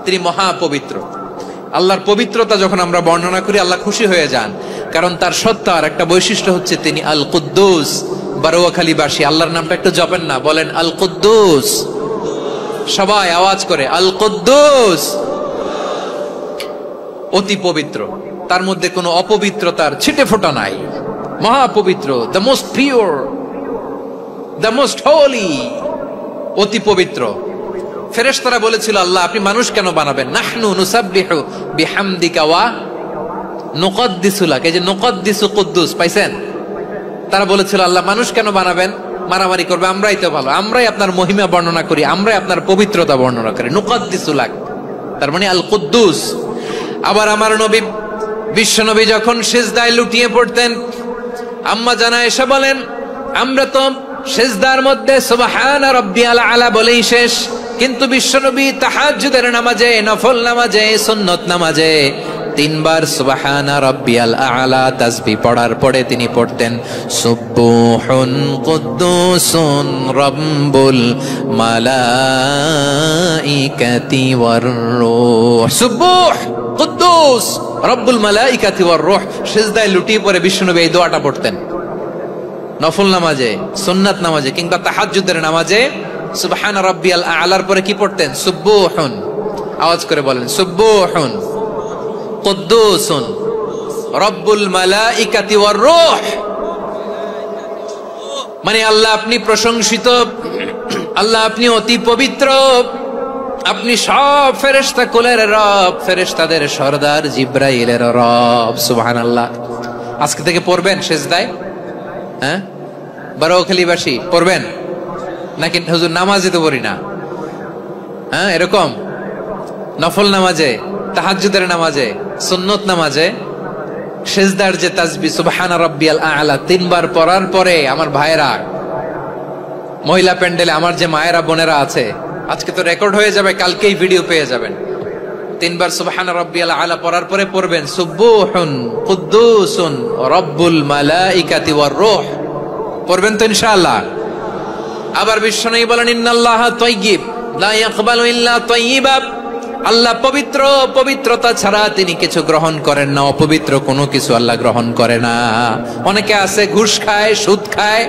তিনি মহাপবিত্র। আল্লাহর পবিত্রতা যখন আমরা বর্ণনা করি আল্লাহ খুশি হয়ে যান, কারণ তার সত্তার একটা বৈশিষ্ট্য হচ্ছে তিনি আল কুদ্দুস। বারোয়াখালীবাসী আল্লাহর নামটা একটু জপেন না, বলেন আল কুদ্দুস, সবাই আওয়াজ করে আল কুদ্দুস। অতি পবিত্র, তার মধ্যে কোনো অপবিত্রতার ছিটে ফোঁটা নাই, মহাপবিত্র, the most pure, the most holy, অতি পবিত্র। ফেরেশতারা বলেছিল আল্লাহ আপনি মানুষ কেন বানাবেন? নাহনু নুসাব্বিহু বিহামদিকা ওয়া নুকদ্দিসু লাক, এই যে নুকদ্দিসু কুদ্দুস পাইছেন? তারা বলেছিল আল্লাহ মানুষ কেন বানাবেন? মারামারি করবে, আমরাই তো ভালো, আমরাই আপনার মহিমা বর্ণনা করি, আমরাই আপনার পবিত্রতা বর্ণনা করি। নুকদ্দিসু লাক, তার মানে আল কুদ্দুস। আবার আমার নবী, বিশ্ব নবী যখন সিজদায় লুটিয়ে পড়তেন, আম্মা জানা এসে বলেন আমরা তো সিজদার মধ্যে সুবহান রাব্বিয়াল আলা বলেই শেষ, কিন্তু বিশ্বনবী তাহাজ্জুদের নামাজে, নফল নামাজে, সুন্নত নামাজে 3 বার সুবহানা রাব্বিয়াল আলা তাসবিহ পড়ার পরে তিনি পড়তেন সুবহুন কুদ্দুসুন রাব্বুল মালাইকাতি ওয়ার রূহ। সুবহ কুদ্দুস রব্বুল মালাইকাতি ওয়ার রূহ। সিজদায় লুটিয়ে পড়ে বিশ্বনবী এই দোয়াটা পড়তেন নফল নামাজে, সুন্নাত নামাজে কিংবা তাহাজ্জুদের নামাজে। সুবহান রাব্বিয়াল আলার পরে কি পড়তেন? সুবহুন, আওয়াজ করে বলেন সুবহুন কুদ্দুসুন রব্বুল মালাইকাতি ওয়ার রূহ। মানে আল্লাহ আপনি প্রশংসিত, আল্লাহ আপনি অতি পবিত্র, আপনি সব ফেরেশতা কুলের রব, ফেরেশতাদের সরদার জিব্রাইলের রব। সুবহানাল্লাহ। আজকে থেকে পড়বেন সিজদায়? হ্যাঁ, বারোখালীবাসী পড়বেন নাকি? হুজুর নামাজে তো পড়ি না। হ্যাঁ, এরকম নফল নামাজে, তাহাজ্জুদের নামাজে, সুন্নত নামাজে সিজদার যে তাসবিহ সুবহানা রাব্বিয়াল আলা 3 বার পড়ার পরে আমার ভাইরা, মহিলা প্যান্ডেলে আমার যে মায়েরা বোনেরা আছে, আজকে তো রেকর্ড হয়ে যাবে, কালকেই ভিডিও পেয়ে যাবেন। 3 বার সুবহানা রাব্বিয়াল আলা পড়ার পরে পড়বেন সুবহুন কুদ্দুসুন রব্বুল মালাইকাতি ওয়ার রূহ। পড়বেন তো ইনশাআল্লাহ? আবার বিশ্বনবী বলেন ইন্নাল্লাহা তাইয়্যিব লা ইয়াকবালু ইল্লা তাইয়্যিবা, আল্লাহ পবিত্র, পবিত্রতা ছাড়া তিনি কিছু গ্রহণ করেন না, অপবিত্র কোনো কিছু আল্লাহ গ্রহণ করে না। অনেকে আছে ঘুষ খায়, সুদ খায়,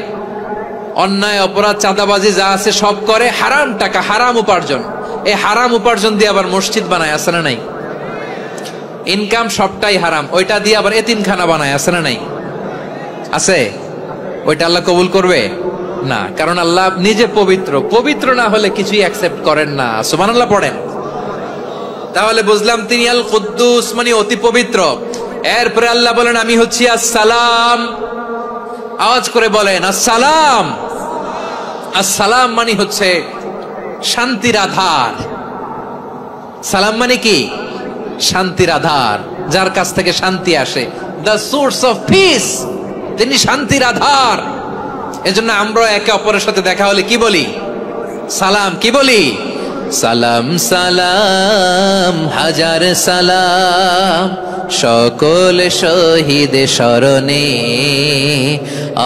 অন্যায় অপরাধ চাঁদাবাজি যা আছে সব করে, হারাম টাকা, হারাম উপার্জন। এই হারাম উপার্জন দিয়ে আবার মসজিদ বানায়, আছে না নাই? ইনকাম সবটাই হারাম, ওইটা দিয়ে আবার এতিমখানা বানায়, আছে না নাই? আছে। ওইটা আল্লাহ কবুল করবে না, কারণ আল্লাহ নিজে পবিত্র, পবিত্র না হলে কিছুই অ্যাকসেপ্ট করেন না। সুবহানাল্লাহ পড়েন। তাহলে বুঝলাম তিনি আল কুদ্দুস মানে অতি পবিত্র। এরপরে আল্লাহ বলেন আমি হচ্ছি আসসালাম। আওয়াজ করে বলেন আসসালাম। আসসালাম মানে হচ্ছে শান্তির আধার। সালাম মানে কি? শান্তির আধার, যার কাছ থেকে শান্তি আসে, দ্য সোর্স অফ পিস। তিনি শান্তির আধার। এজন্য আমরা একে অপরের সাথে দেখা হলে কি বলি? সালাম। কি বলি? সালাম সালাম হাজার সালাম সকল শহীদ স্মরণে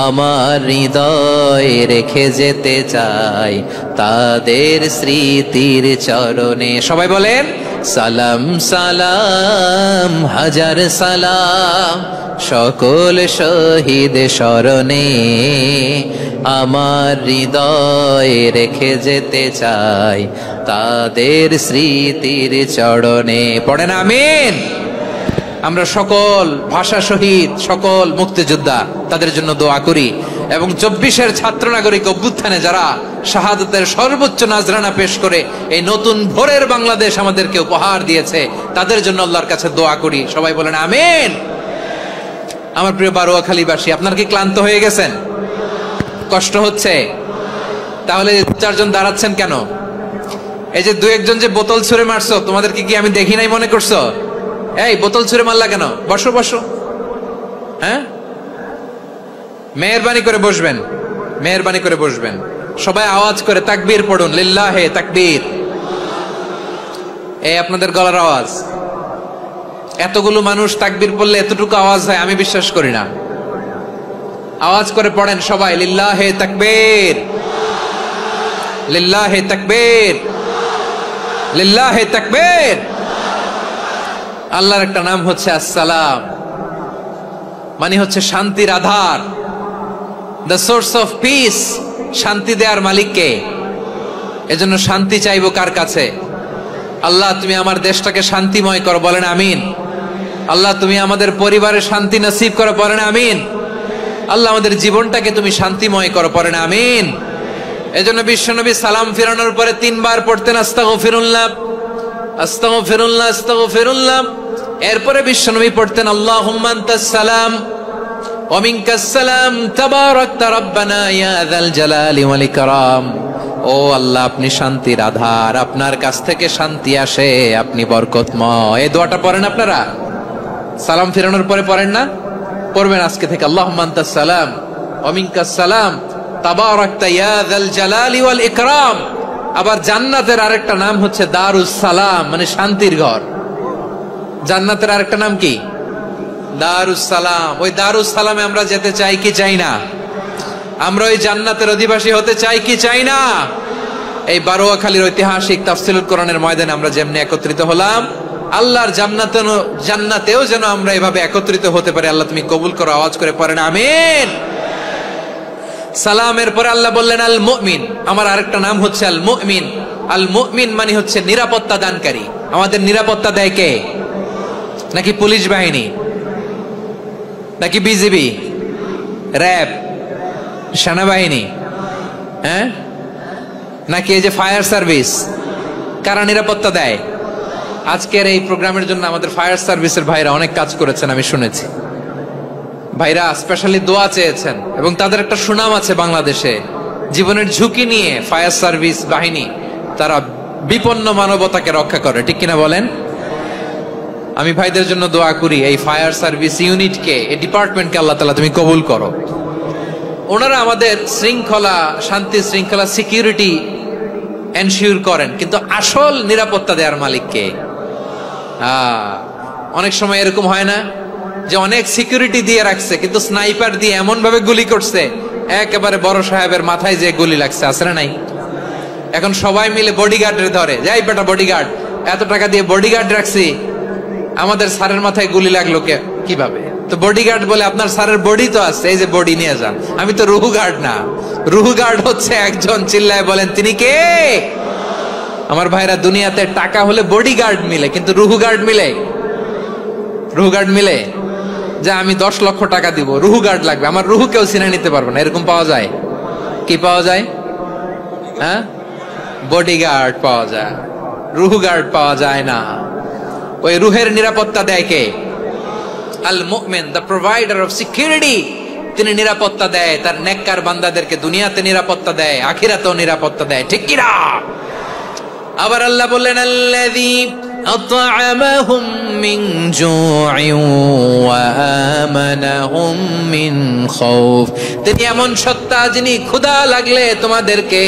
আমার হৃদয় রেখে যেতে চাই তাদের স্মৃতির চরণে। সবাই বলেন সালাম সালাম হাজার সালাম সকল শহীদ স্মরণে আমার হৃদয় রেখে যেতে চাই তাদের স্মৃতির চরণে। পড়েন আমিন। আমরা সকল ভাষা শহীদ, সকল মুক্তিযোদ্ধা তাদের জন্য দোয়া করি এবং 24-এর ছাত্র নাগরিক অভ্যুত্থানে যারা শাহাদাতের সর্বোচ্চ নাজরানা পেশ করে এই নতুন ভোরের বাংলাদেশ আমাদেরকে উপহার দিয়েছে তাদের জন্য আল্লাহর কাছে দোয়া করি। সবাই বলেন আমিন। আমার প্রিয় বারোয়াখালীবাসী, আপনারা কি ক্লান্ত হয়ে গেছেন? কষ্ট হচ্ছে? তাহলে 4জন দাঁড়াচ্ছেন কেন? এই যে 2-1জন যে বোতল ছুঁড়ে মারছো, তোমাদেরকে কি আমি দেখি নাই মনে করছো? এই বোতল ছুঁড়ে মারলা কেন? বসো বসো। হ্যাঁ, মেহেরবানি করে বসবেন, মেহেরবানি করে বসবেন। সবাই আওয়াজ করে তাকবীর পড়ুন, লিল্লাহে তাকবীর। এই আপনাদের গলার আওয়াজ। এতগুলো মানুষ তাকবীর পড়লে এতটুকু আওয়াজ হয় আমি বিশ্বাস করি না। আওয়াজ করে পড়েন সবাই, লিল্লাহে তাকবীর, লিল্লাহে তাকবীর, লিল্লাহে তাকবীর। আল্লাহর একটা নাম হচ্ছে আসসালাম, মানে হচ্ছে শান্তির আধার, দ্য সোর্স অফ পিস। শান্তি দেওয়ার মালিককে। এজন্য শান্তি চাইবো কার কাছে? আল্লাহ তুমি আমার দেশটাকে শান্তিময় করো, বলেন আমিন। আল্লাহ তুমি আমাদের পরিবারে শান্তি নসিব করো, বলেন আমিন। আল্লাহ আমাদের জীবনটাকে তুমি শান্তিময় করো, পড়েন আমিন। এজন্য বিশ্বনবী সালাম ফিরানোর পরে 3 বার পড়তেন আস্তাগফিরুল্লাহ, আস্তাগফিরুল্লাহ, আস্তাগফিরুল্লাহ। এরপরে বিশ্বনবী পড়তেন আল্লাহুম্মা আনতাস সালাম ওয়া মিনকাস সালাম তাবারাকতা রাব্বানা ইয়া যাল জালালি ওয়াল ইকরাম। ও আল্লাহ আপনি শান্তির আধার, আপনার কাছ থেকে শান্তি আসে, আপনি বরকতময়। এই দোয়াটা পড়েন আপনারা সালাম ফিরানোর পরে, পড়েন না? পড়বেন আজকে থেকে, আল্লাহুম্মা আনতাস সালাম ওয়া মিনকাস সালাম তাবারাকতা ইয়া যাল জালালি ওয়াল ইকরাম। আবার জান্নাতের আরেকটা নাম হচ্ছে দারুস সালাম, মানে শান্তির ঘর। জান্নাতের আরেকটা নাম কি? দারুস সালাম। ওই দারুস সালামে আমরা যেতে চাই কি চাই না? আমরা ওই জান্নাতের অধিবাসী হতে চাই কি চাই না? এই বারোয়াখালীর ঐতিহাসিক তাফসীরুল কোরআনের ময়দানে আমরা যেমনি একত্রিত হলাম, আল্লাহর জান্নাতেও যেন আমরা এভাবে একত্রিত হতে পারি। আল্লাহ তুমি কবুল করো। আওয়াজ করে পড়েন আমিন। সালামের পরে আল্লাহ বললেন আল মুমিন। আমার আরেকটা নাম হচ্ছে আল মুমিন। আল মুমিন মানে হচ্ছে নিরাপত্তা দানকারী। আমাদের নিরাপত্তা দেয় কে? নাকি পুলিশ বাহিনী, নাকি বিজিবি, র্যাব, সেনাবাহিনী, হ্যাঁ, নাকি এই যে ফায়ার সার্ভিস? কারা নিরাপত্তা দেয়? আজকের এই প্রোগ্রামের জন্য আমাদের ফায়ার সার্ভিসের ভাইরা অনেক কাজ করেছেন, আমি শুনেছি। ভাইরা স্পেশালি দোয়া চেয়েছেন এবং তাদের একটা সুনাম আছে বাংলাদেশে। জীবনের ঝুঁকি নিয়ে ফায়ার সার্ভিস বাহিনী তারা বিপন্ন মানবতাকে রক্ষা করে, ঠিক কিনা বলেন? আমি ভাইদের জন্য দোয়া করি, এই ফায়ার সার্ভিস ইউনিটকে, এই ডিপার্টমেন্টকে আল্লাহ তাআলা তুমি কবুল করো। ওনারা আমাদের শৃঙ্খলা, শান্তি শৃঙ্খলা, সিকিউরিটি এনশিওর করেন, কিন্তু আসল নিরাপত্তা দেওয়ার মালিককে। অনেক সময় এরকম হয় না যে অনেক সিকিউরিটি দিয়ে রাখছে, কিন্তু স্নাইপার দিয়ে এমন ভাবে গুলি করছে একেবারে বড় সাহেবের মাথায় যে গুলি লাগছে, আছে না নাই? এখন সবাই মিলে বডিগার্ডের ধরে, যাই বেটা বডিগার্ড, এত টাকা দিয়ে বডিগার্ড রাখছি, আমাদের স্যারের মাথায় গুলি লাগলো কিভাবে? তো বডিগার্ড বলে আপনার স্যারের বডি তো আছে, এই যে বডি নিয়ে যান। আমি তো রুহু গার্ড না। রুহু গার্ড হচ্ছে একজন, চিল্লায় বলেন তিনি কে? আমার ভাইরা, দুনিয়াতে টাকা হলে বডিগার্ড মিলে, কিন্তু রুহু গার্ড মিলে? রুহু গার্ড মিলে? যে আমি 10 লক্ষ টাকা দিব, রুহু গার্ড লাগবে, আমার রুহু কেউ চিনে নিতে পারবে না, এরকম পাওয়া যায়? কি পাওয়া যায়? হ্যাঁ, বডিগার্ড পাওয়া যায়, রুহু গার্ড পাওয়া যায় না। ওই রুহের নিরাপত্তা দেয় কে? আল মুমিন, দ্য প্রোভাইডার অফ সিকিউরিটি। তিনি নিরাপত্তা দেয় তার নেককার বান্দাদেরকে, দুনিয়াতে নিরাপত্তা দেয়, আখিরাতেও নিরাপত্তা দেয়, ঠিক কি না? আবার আল্লাহ বললেন আল্লাযী আত'আমাহুম মিন জু'ইন ওয়া আমানাহুম মিন খাউফ। তিনি এমন সত্তা যিনি ক্ষুধা লাগলে তোমাদেরকে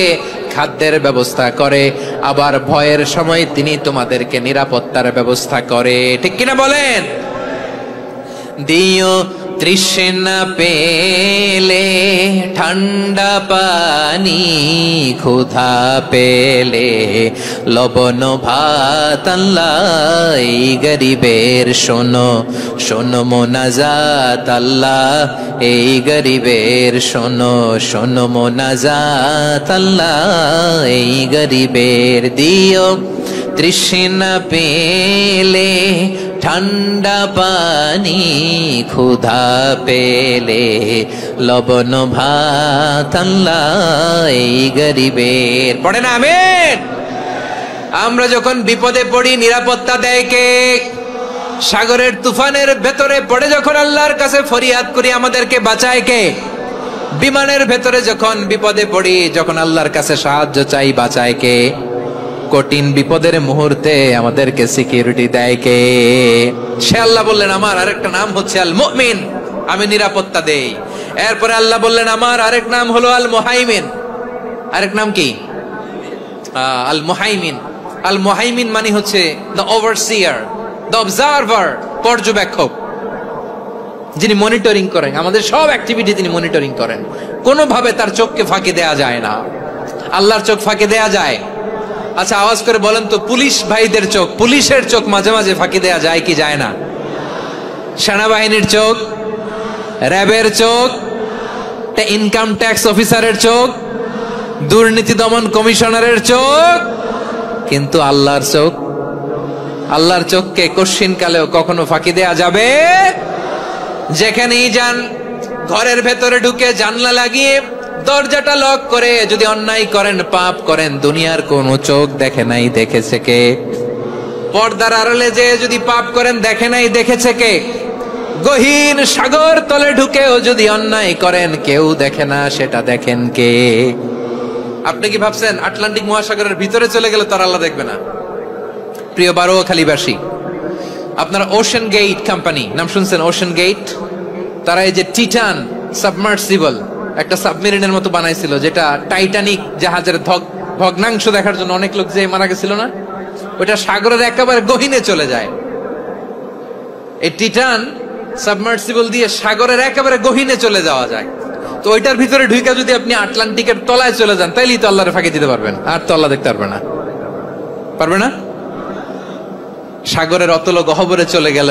খাদ্যের ব্যবস্থা করে, আবার ভয়ের সময় তিনি তোমাদেরকে নিরাপত্তার ব্যবস্থা করে। ঠিক কিনা বলেন? দিও তৃষ্ণা পেলে ঠান্ডা পানি, ক্ষুধা পেলে লবণ ভাত, আল্লাহ এই গরিবের শোনো শোনো মোনাজাত, আল্লাহ এই গরিবের শোনো শোনো মোনাজাত, আল্লাহ এই গরিবের। দিও তৃষ্ণা পেলে ঠান্ডা পানি, ক্ষুধা পেলে লবণ ভাত, আল্লাহ এই গরিবের। পড়ে না আমিন? আমরা যখন বিপদে পড়ি নিরাপত্তা দেয় কে? সাগরের তুফানের ভেতরে পড়ে যখন আল্লাহর কাছে ফরিয়াদ করি আমাদেরকে বাঁচায় কে? বিমানের ভেতরে যখন বিপদে পড়ি, যখন আল্লাহর কাছে সাহায্য চাই, বাঁচায় কে? কঠিন বিপদের মুহূর্তে আমাদেরকে সিকিউরিটি দেয় কে? সে আল্লাহ বললেন আমার আরেকটা নাম হচ্ছে আল মুমিন, আমি নিরাপত্তা দেই। এরপরে আল্লাহ বললেন আমার আরেক নাম হলো আল মুহাইমিন। আরেক নাম কি? আল মুহাইমিন। আল মুহাইমিন মানে হচ্ছে দ্য ওভারসিয়ার, দ্য অবজারভার, পর্যবেক্ষক, যিনি মনিটরিং করেন আমাদের সব অ্যাক্টিভিটি, তিনি মনিটরিং করেন। কোনোভাবে তার চোখকে ফাঁকি দেয়া যায় না। আল্লাহর চোখ ফাঁকি দেয়া যায়? আচ্ছা আওয়াজ করে বলেন তো, পুলিশ ভাইদের চোখ, পুলিশের চোখ মাঝে মাঝে ফাঁকি দেয়া যায় কি যায় না? সেনাবাহিনীর চোখ, র্যাবের চোখ, ইনকাম ট্যাক্স অফিসারের চোখ, দুর্নীতি দমন কমিশনারের চোখ, কিন্তু আল্লাহর চোখ, আল্লাহর চোখকে কশ্চিন কালেও কখনো ফাঁকি দেয়া যাবে? যেখানেই যান, ঘরের ভেতরে ঢুকে জানলা লাগিয়ে দরজাটা লক করে যদি অন্যায় করেন, পাপ করেন, দুনিয়ার কোন চোখ দেখে নাই দেখেছে কে? পর্দার আড়ালে যে যদি পাপ করেন, দেখে নাই দেখেছে কে? গহীন সাগর তলে ঢুকেও যদি অন্যায় করেন, কেউ দেখে না, সেটা দেখেন কে? আপনি কি ভাবছেন আটলান্টিক মহাসাগরের ভিতরে চলে গেলে তার আল্লাহ দেখবে না? প্রিয় বারোয়াখালীবাসী, আপনারা ওশেন গেট কোম্পানি নাম শুনছেন? ওশেন গেট, তারা এই যে টিটান সাবমার্সিবল একটা সাবমেরিনের মতো বানাইছিল, যেটা টাইটানিক জাহাজের ভগ্নাংশ দেখার জন্য অনেক লোক যে মারা গেছিল না, ওটা সাগরের একেবারে গহীনে চলে যায়। এই টিটান সাবমার্সিবল দিয়ে সাগরের একেবারে গহীনে চলে যাওয়া যায়। তো ওইটার ভিতরে ঢুকে যদি আপনি আটলান্টিকের তলায় চলে যান, তাইলেই তো আল্লাহরে ফাঁকি দিতে পারবেন, আর তো আল্লাহ দেখতে পারবে না। পারবে না? সাগরের অতল গহ্বরে চলে গেল,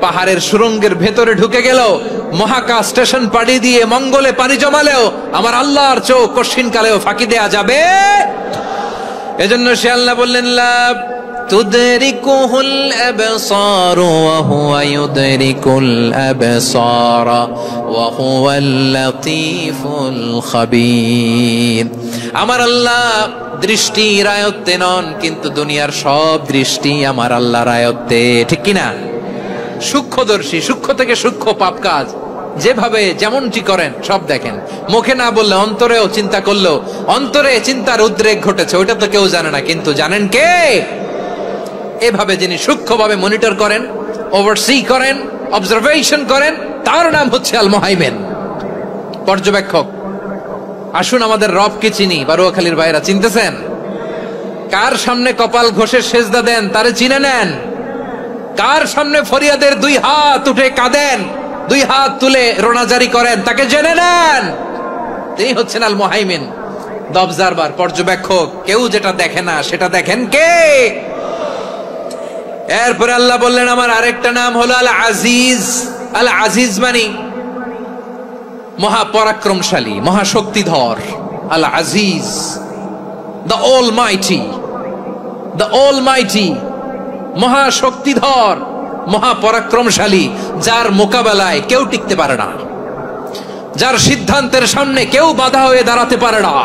পাহাড়ের সুরঙ্গের ভেতরে ঢুকে গেল, মহাকাশ স্টেশন পাড়ি দিয়ে মঙ্গলে পানি জমালেও আমার আল্লাহর চোখ কঠিন কালেও ফাঁকি দেয়া যাবে? এজন্য সে আল্লাহ বললেন লা তুদরিকুহুল আবসার ওয়া হুয়া ইউদরিকুল আবসার ওয়া হুয়াল লাতীফুল খাবীর। আমার আল্লাহ দৃষ্টির আয়ত্তে নন, কিন্তু দুনিয়ার সব দৃষ্টি আমার আল্লাহর আয়ত্তে। ঠিক কিনা? সূক্ষ্মদর্শী, সূক্ষ্ম থেকে সূক্ষ্ম পাপ কাজ যেভাবে যেমনটি করেন সব দেখেন। মুখে না বললে অন্তরেও চিন্তা করলেও অন্তরে চিন্তার উদ্রেক ঘটেছে, ওইটা তো কেউ জানে না, কিন্তু জানেন কে? এভাবে যিনি সূক্ষ্মভাবে মনিটর করেন, ওভারসি করেন, অবজারভেশন করেন, তার নাম হচ্ছে আল মুহাইমিন, পর্যবেক্ষক। আসুন আমাদের রবকে চিনি। বারোয়াখালীর ভাইরা চিনতেছেন? কার সামনে কপাল ঘষে সেজদা দেন তারে চিনে নেন। কার সামনে ফরিয়াদের দুই হাত উঠে কাঁদেন, দুই হাত তুলে রোনাজারি করেন, তাকে জেনে নেন। তিনি হচ্ছেন আল মুহাইমিন, দ্য অবজারভার, পর্যবেক্ষক। কেউ যেটা দেখে না সেটা দেখেন কে? এরপরে আল্লাহ বললেন আমার আরেকটা নাম হলো আল আজিজ। আল আজিজ মানে মহাপরাক্রমশালী, মহাশক্তিধর। আল আজিজ, দ্য অলমাইটি, দ্য অলমাইটি, মহাশক্তিধর, মহাপরাক্রমশালী, যার মোকাবেলায় কেউ টিকতে পারে না, যার সিদ্ধান্তের সামনে কেউ বাধা হয়ে দাঁড়াতে পারে না,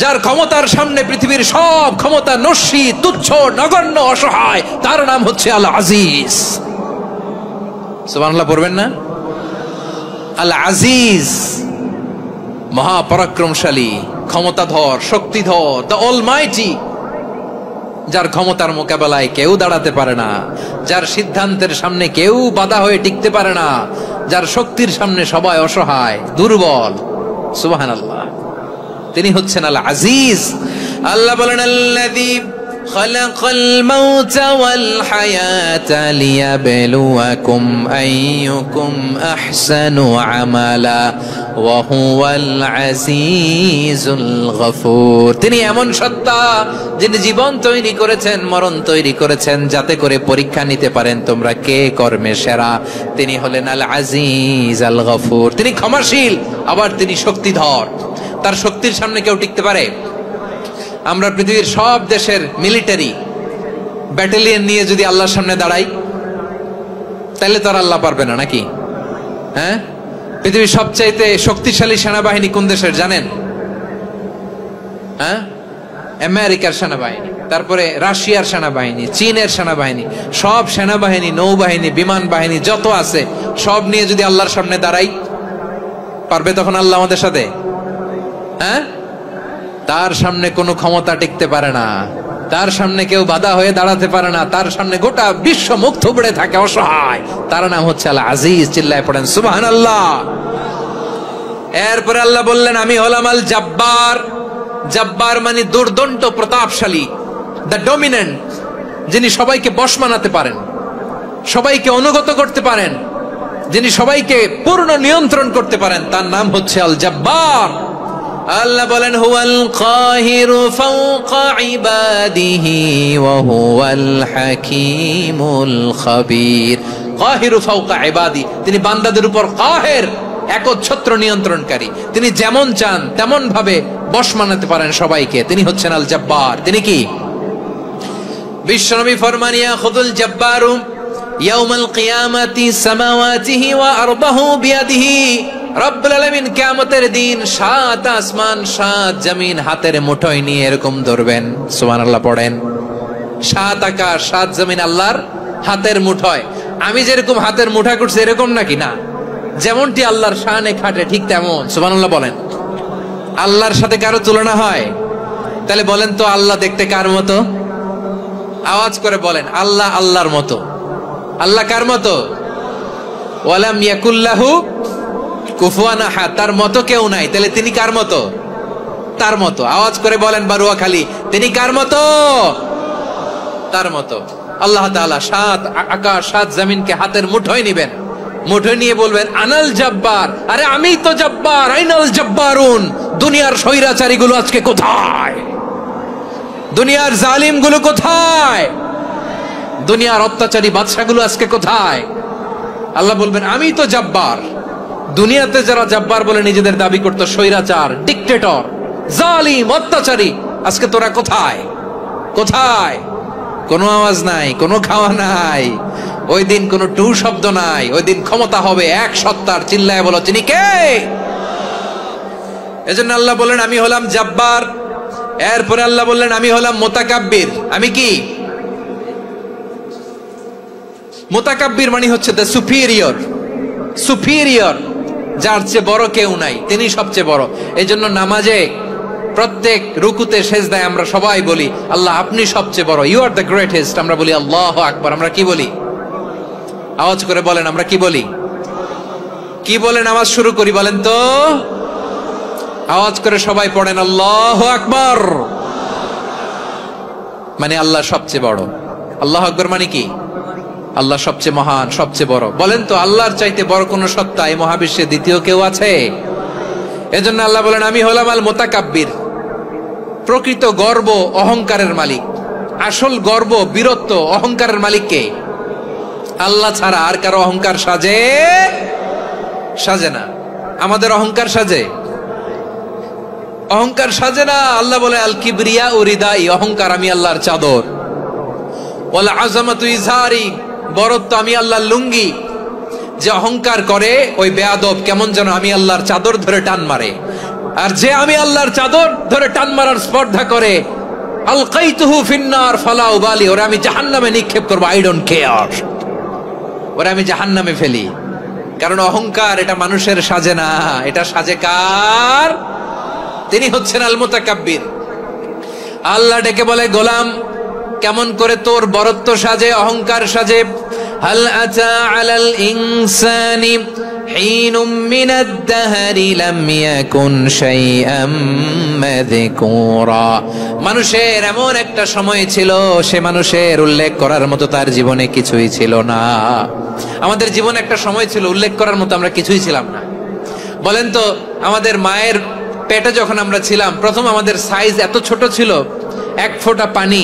যার ক্ষমতার সামনে পৃথিবীর সব ক্ষমতা নস্যি, তুচ্ছ, নগণ্য, অসহায়, তার নাম হচ্ছে আল আজিজ। সুবহানাল্লাহ পড়বেন না? আল আজিজ, মহাপরাক্রমশালী, ক্ষমতাধর, শক্তিধর, দ্য অলমাইটি, যার ক্ষমতার মোকাবেলায় কেউ দাঁড়াতে পারে না, যার সিদ্ধান্তের সামনে কেউ বাধা হয়ে টিকতে পারে না, যার শক্তির সামনে সবাই অসহায়, দুর্বল। সুবহানাল্লাহ। তিনি হচ্ছেন আল আজিজ। আল্লাহ বলেন আল্লাযী খালাকাল মাউতা ওয়াল হায়াতা লিয়াবলুয়াকুম আইয়ুকুম আহসানু আমালা ওয়া হুয়াল আজিজুল গফুর। তিনি এমন সত্তা যিনি জীবন তৈরি করেছেন, মরণ তৈরি করেছেন, যাতে করে পরীক্ষা নিতে পারেন তোমরা কে কর্মে সেরা। তিনি হলেন আল আজিজ আল গফুর। তিনি ক্ষমাশীল, আবার তিনি শক্তিধর। তার শক্তির সামনে কেউ টিকতে পারে? আমরা পৃথিবীর সব দেশের মিলিটারি ব্যাটালিয়ন নিয়ে যদি আল্লাহর সামনে দাঁড়াই, তাহলে তো আর আল্লাহ পারবে না নাকি? হ্যাঁ, পৃথিবীর সবচাইতে শক্তিশালী সেনাবাহিনী কোন দেশের জানেন? হ্যাঁ, আমেরিকার সেনাবাহিনী, তারপরে রাশিয়ার সেনাবাহিনী, চীনের সেনাবাহিনী, সব সেনাবাহিনী, নৌবাহিনী, বিমান বাহিনী যত আছে সব নিয়ে যদি আল্লাহর সামনে দাঁড়াই, পারবে তখন আল্লাহ আমাদের সাথে? হ্যাঁ, তার সামনে কোনো ক্ষমতা টিকতে পারে না, তার সামনে কেউ বাধা হয়ে দাঁড়াতে পারে না, তার সামনে গোটা বিশ্ব মুখ থুবড়ে থাকে অসহায়। তার নাম হচ্ছে আল আজিজ। চিল্লায় পড়েন সুবহানাল্লাহ। এরপরে আল্লাহ বললেন আমি হলাম আল জব্বার। জব্বার মানে দুর্দণ্ড প্রতাপশালী, দ্য ডমিনেন্ট, যিনি সবাইকে বশ মানাতে পারেন, সবাইকে অনুগত করতে পারেন, যিনি সবাইকে পূর্ণ নিয়ন্ত্রণ করতে পারেন, তার নাম হচ্ছে আল জব্বার। আল্লাহ বলেন হুয়াল কাহিরু ফাওকা ইবাদিহি ওয়া হুয়াল হাকীমুল খাবীর। কাহিরু ফাওকা ইবাদি, তিনি বান্দাদের উপর কাহের, একচ্ছত্র নিয়ন্ত্রণকারী। তিনি যেমন চান তেমন ভাবে বশ মানাতে পারেন সবাইকে। তিনি হচ্ছেন আল জব্বার। তিনি কি? বিশ্বনবী ফরমান ইয়াখুযুল জব্বারু ইয়াউমাল কিয়ামাতি সামাওয়াতিহি ওয়া আরবাহু বিয়াদিহি। রব্বুল আলামিন কিয়ামতের দিন 7 আসমান 7 জমিন হাতের মুঠোয় নিয়ে এরকম ধরবেন। সুবহানাল্লাহ পড়েন। 7 আকাশ 7 জমিন আল্লাহর হাতের মুঠোয়। আমি যেরকম হাতের মুঠা করছি এরকম নাকি? না, যেমনটি আল্লাহর শানে খাটে ঠিক তেমন। সুবহানাল্লাহ বলেন। আল্লাহর সাথে কারো তুলনা হয়? তাহলে বলেন তো আল্লাহ দেখতে কার মতো? আওয়াজ করে বলেন আল্লাহ আল্লাহর মতো। আল্লাহ কার মতো? ওয়ালাম ইয়াকুল্লাহু কুফুয়ান আহাদ, তার মতো কেউ নাই। তাহলে তিনি কার মতো? তার মতো। আওয়াজ করে বলেন বারুয়াখালী, তিনি কার মতো? তার মতো। আল্লাহ তাআলা 7 আকাশ 7 জমিনকে হাতের মুঠোয় নিবেন, মুঠোয় নিয়ে বলবেন আনাল জব্বার। আরে আমি তো জব্বার। আইনাল জব্বারুন। দুনিয়ার স্বৈরাচারী গুলো আজকে কোথায়? দুনিয়ার জালিম গুলো কোথায়? দুনিয়ার অত্যাচারী বাদশা গুলো আজকে কোথায়? আল্লাহ বলবেন আমি তো জব্বার। দুনিয়াতে যারা জব্বার বলে নিজেদের দাবি করতো, স্বৈরাচার, ডিক্টেটর, জালিম, অত্যাচারী, আজকে তোরা কোথায়? কোথায়? কোনো আওয়াজ নাই, কোনো খাওয়া নাই, ওই দিন কোনো টু শব্দ নাই। ওই দিন ক্ষমতা হবে এক সত্তার। চিল্লায় বলো তিনি কে? এজন্য আল্লাহ বললেন আমি হলাম জব্বার। এরপরে আল্লাহ বললেন আমি হলাম মুতাকাব্বির। আমি কি? মুতাকাব্বির মানে হচ্ছে দ্য সুপিরিয়র। সুপিরিয়র, যার চেয়ে বড় কেউ নাই, তিনি সবচেয়ে বড়। এই জন্য নামাজে প্রত্যেক রুকুতে সেজদায় আমরা সবাই বলি আল্লাহ আপনি সবচেয়ে বড়, ইউ আর দ্য গ্রেটেস্ট। আমরা বলি আল্লাহু আকবার। আমরা কি বলি? আওয়াজ করে বলেন আমরা কি বলি? কি বলে নামাজ শুরু করি বলেন তো? আওয়াজ করে সবাই পড়েন আল্লাহু আকবার। মানে আল্লাহ সবচেয়ে বড়। আল্লাহু আকবার মানে কি? আল্লাহ সবচেয়ে মহান, সবচেয়ে বড়। বলেন তো আল্লাহর চাইতে বড় কোন সত্তা এই মহাবিশ্বে দ্বিতীয় কেউ আছে? এজন্য আল্লাহ বলেন আমি হলাম আল মুতাকাব্বির। প্রকৃত গর্ব অহংকারের মালিক। আসল গর্ব, বীরত্ব, অহংকারের মালিক কে? আল্লাহ ছাড়া আর কারো অহংকার সাজে? সাজে না। আমাদের অহংকার সাজে? অহংকার সাজে না। আল্লাহ বলে আল কিবরিয়া উরিদাই, অহংকার আমি আল্লাহর চাদর। ওয়াল আযামাতু ইজারি, বড়ত্ব আমি আল্লাহর লুঙ্গি। যে অহংকার করে ওই বেয়াদব কেমন যেন আমি আল্লাহর চাদর ধরে টান মারে। আর যে আমি আল্লাহর চাদর ধরে টান মারার স্পর্ধা করে আলকাইতুহু ফিন্নার ফালা উবালি, ওরা আমি জাহান্নামে নিক্ষেপ করবো। আই ডোন্ট কেয়ার, ওরা আমি জাহান্নামে ফেলি। কারণ অহংকার এটা মানুষের সাজে না, এটা সাজে কার? তিনি হচ্ছেন আল মুতাকাব্বির। আল্লাহ ডেকে বলে গোলাম কেমন করে তোর বরত্ব সাজে, অহংকার সাজে? হাল আতা আলাল ইনসানি হিনুম মিনাদ দাহরি লাম ইয়াকুন শাইআম মাযকুরা। মানুষের এমন একটা সময় ছিল, সে মানুষের উল্লেখ করার মতো তার জীবনে কিছুই ছিল না। আমাদের জীবনে একটা সময় ছিল উল্লেখ করার মতো আমরা কিছুই ছিলাম না। বলেন তো, আমাদের মায়ের পেটে যখন আমরা ছিলাম, প্রথম আমাদের সাইজ এত ছোট ছিল, এক ফোঁটা পানি,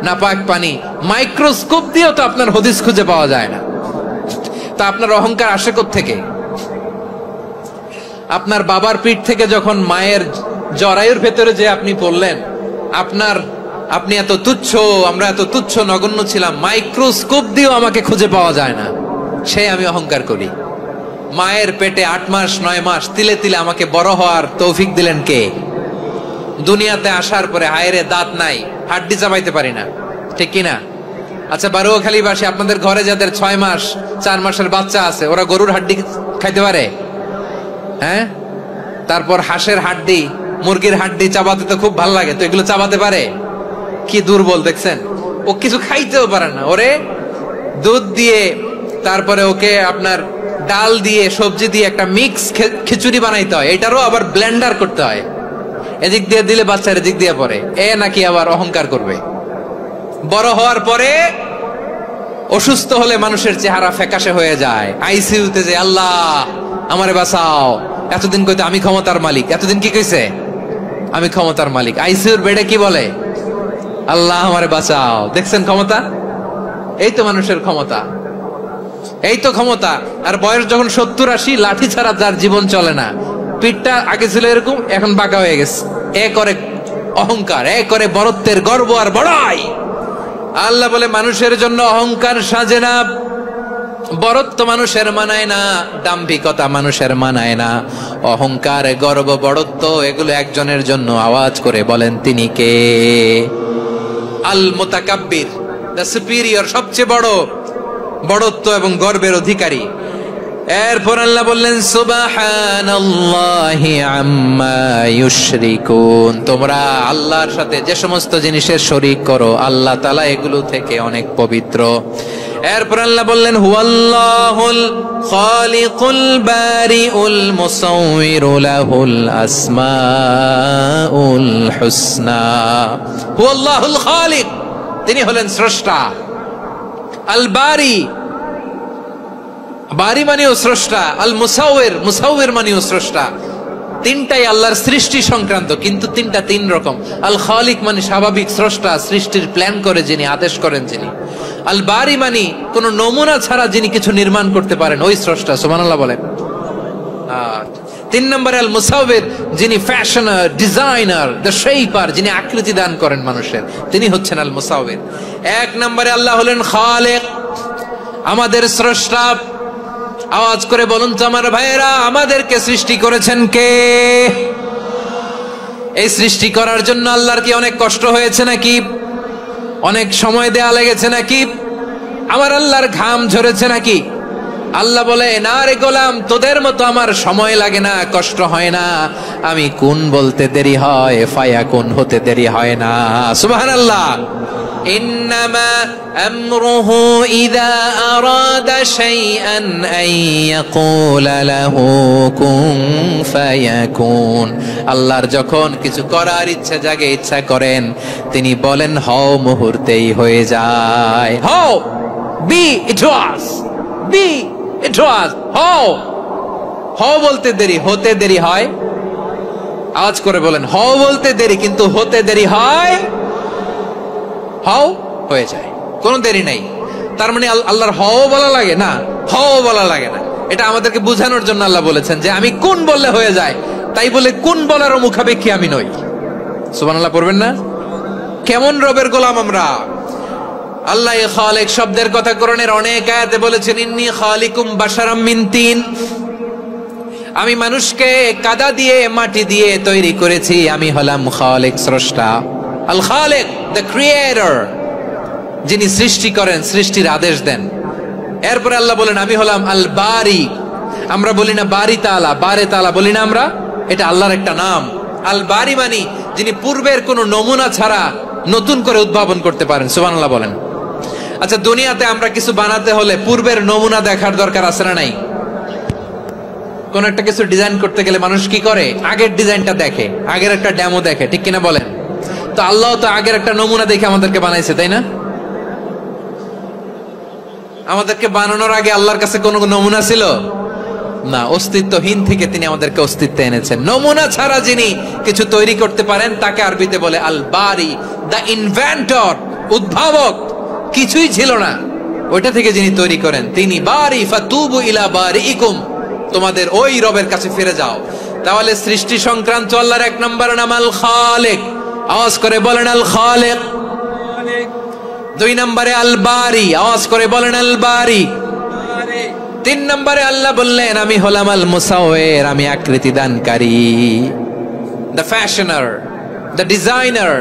নাপাক পানি, মাইক্রোস্কোপ দিয়েও তো আপনার হদিস খুঁজে পাওয়া যায় না। তা আপনার অহংকার আসে কোত্থেকে? আপনার বাবার পিঠ থেকে যখন মায়ের জরায়ুর ভেতরে যে আপনি পড়লেন, আপনি এত তুচ্ছ, আমরা এত তুচ্ছ নগণ্য ছিলাম, মাইক্রোস্কোপ দিয়েও আমাকে খুঁজে পাওয়া যায় না, সে আমি অহংকার করি। মায়ের পেটে 8 মাস 9 মাস তিলে তিলে আমাকে বড় হওয়ার তৌফিক দিলেন কে? দুনিয়াতে আসার পরে হায়রে দাঁত নাই, হাড্ডি চাবাইতে পারি না, ঠিক কিনা? আচ্ছা, বারুয়াখালীবাসী, আপনাদের ঘরে যাদের 6 মাস 4 মাসের বাচ্চা আছে, ওরা গরুর হাড্ডি খাইতে পারে? হ্যাঁ। তারপর হাঁসের হাড্ডি, মুরগির হাড্ডি চাবাতে তো খুব ভালো লাগে, তো এগুলো চাবাতে পারে? কি দুর্বল দেখছেন, ও কিছু খাইতেও পারে না। ওরে দুধ দিয়ে, তারপরে ওকে আপনার ডাল দিয়ে, সবজি দিয়ে একটা মিক্স খিচুড়ি বানাইতে হয়, এটারও আবার ব্লেন্ডার করতে হয়। এদিক দিয়ে দিলে বাচ্চার এদিক দিয়ে পড়ে, এ নাকি আবার অহংকার করবে। বড় হওয়ার পরে অসুস্থ হলে মানুষের চেহারা ফ্যাকাশে হয়ে যায়, আইসিইউতে যে আল্লাহ আমারে বাঁচাও, এতদিন কইতে আমি ক্ষমতার মালিক, এতদিন কি কইছে আমি ক্ষমতার মালিক, আইসিইউর বেডে কি বলে আল্লাহ আমারে বাঁচাও। দেখছেন ক্ষমতা? এই তো মানুষের ক্ষমতা, এই তো ক্ষমতা। আর বয়স যখন 70-80, লাঠি ছাড়া যার জীবন চলে না, পিঠটা আগে ছিল এরকম, এখন বাঁকা হয়ে গেছে। এ করে অহংকার, এ করে বড়ত্বের গর্ব আর বড়াই। আল্লাহ বলে মানুষের জন্য অহংকার সাজে না, বড়ত্ব মানুষের মানায় না, দাম্ভিকতা মানুষের মানায় না, অহংকার গর্ব বড়ত্ব এগুলো একজনের জন্য। আওয়াজ করে বলেন তিনি কে? আল মুতাকাব্বির, দ্য সুপিরিয়র, সবচেয়ে বড় বড়ত্ব এবং গর্বের অধিকারী। এরপর আল্লাহ বললেন সুবহানাল্লাহি আম্মা ইউশরিকুন, তোমরা আল্লাহর সাথে যে সমস্ত জিনিসের শরীক করো, আল্লাহ তাআলা এগুলো থেকে অনেক পবিত্র। এরপর আল্লাহ বললেন হুয়াল্লাহুল খালিকুল বারিউল মুসাউউইরু লাহুল আসমাউল হুসনা। হুয়াল্লাহুল খালিক, তিনি হলেন স্রষ্টা। আল বারি, বারি মানেও স্রষ্টা। আল মুসাউইর, মুসাউইর মানেও স্রষ্টা। তিনটাই আল্লাহর সৃষ্টি সংক্রান্ত, কিন্তু তিনটা তিন রকম। আল খালিক মানে স্বাভাবিক স্রষ্টা, সৃষ্টির প্ল্যান করে যিনি, আদেশ করেন যিনি। আল বারি মানে কোন নমুনা ছাড়া যিনি কিছু নির্মাণ করতে পারেন, ওই স্রষ্টা। সুবহানাল্লাহ বলেন। 3 নম্বরে আল মুসাউইর, যিনি ফ্যাশনার, ডিজাইনার, দ্য শেপার, যিনি আকৃতি দান করেন মানুষের, তিনি হচ্ছেন আল মুসাউইর। 1 নম্বরে আল্লাহ হলেন খালিক, আমাদের স্রষ্টা। আওয়াজ করে বলুন তো আমার ভাইয়েরা, আমাদেরকে সৃষ্টি করেছেন কে? এই সৃষ্টি করার জন্য আল্লাহর কি অনেক কষ্ট হয়েছে নাকি? অনেক সময় দেয়া লেগেছে নাকি? আমার আল্লাহর ঘাম ঝরেছে নাকি? আল্লাহ বলে, না রে গোলাম, তোদের মতো আমার সময় লাগে না, কষ্ট হয় না। আমি কোন বলতে দেরি হয়, ফায়াকুন হতে দেরি হয় না। সুবহানাল্লাহ। ইন্নামা আমরুহু ইযা আরাদা শাইআন আন ইয়াকুলা লাহু কুন ফায়াকুন। আল্লাহর যখন কিছু করার ইচ্ছা জাগে, ইচ্ছা করেন, তিনি বলেন হও, মুহূর্তেই হয়ে যায়। হও, বি ইট ওয়াজ, বি ইট ওয়াজ। হও, হও বলতে দেরি, হতে দেরি হয়। আওয়াজ করে বলেন, হও বলতে দেরি, কিন্তু হতে দেরি হয়। হও হয়ে যায়, কোনো দেরি নাই। তার মানে আল্লাহর হও বলা লাগে না, হও বলা লাগে না। এটা আমাদেরকে বোঝানোর জন্য আল্লাহ বলেছেন যে আমি কোন বললে হয়ে যায়, তাই বলে কোন বলারও মুখাপেক্ষী আমি নই। সুবহানাল্লাহ পড়বেন না? কেমন রবের গোলাম আমরা। আল্লাহ খালিক শব্দের কথা কোরআনের অনেক আয়াতে বলেছেন, ইন্নী খালিকুম বাশারাম মিন তিন, আমি মানুষকে কাদা দিয়ে, মাটি দিয়ে তৈরি করেছি, আমি হলাম খালিক, স্রষ্টা। আল খালিক, দ্য ক্রিয়েটর, যিনি সৃষ্টি করেন, সৃষ্টির আদেশ দেন। এরপরে আল্লাহ বলেন আমি হলাম আল বারি। আমরা বলি না বারি তাআলা, বারে তাআলা বলি না আমরা, এটা আল্লাহর একটা নাম। আল বারি মানে যিনি পূর্বের কোনো নমুনা ছাড়া নতুন করে উদ্ভাবন করতে পারেন। সুবহানাল্লাহ বলেন। আচ্ছা, দুনিয়াতে আমরা কিছু বানাতে হলে পূর্বের নমুনা দেখার দরকার আছে না নাই? কোন একটা কিছু ডিজাইন করতে গেলে মানুষ কি করে? আগের ডিজাইনটা দেখে, আগের একটা ডেমো দেখে, ঠিক কিনা বলেন? তো আল্লাহ তো আগের একটা নমুনা দেখে আমাদেরকে বানাইছে, তাই না? আমাদেরকে বানানোর আগে আল্লাহর কাছে কোনো নমুনা ছিল না, অস্তিত্বহীন থেকে তিনি আমাদেরকে অস্তিত্বে এনেছেন। নমুনা ছাড়া যিনি কিছু তৈরি করতে পারেন তাকে আরবিতে বলে আল বারি, দ্য ইনভেন্টর, উদ্ভাবক। কিছুই ছিল না, ওইটা থেকে যিনি তৈরি করেন তিনি বারি। ফাতুবু ইলা বারিইকুম, তোমাদের ওই রবের কাছে ফিরে যাও। তাহলে সৃষ্টি সংক্রান্ত আল্লাহর এক নম্বর নাম আল খালিক, আওয়াজ করে বলেন আল খালিক। দুই নম্বরে আল বারি, আওয়াজ করে বলেন আল বারি। তিন নম্বরে আল্লাহ বললেন আমি হলাম আল মুসাওয়ির, আমি আকৃতি দানকারী, the fashioner, the designer,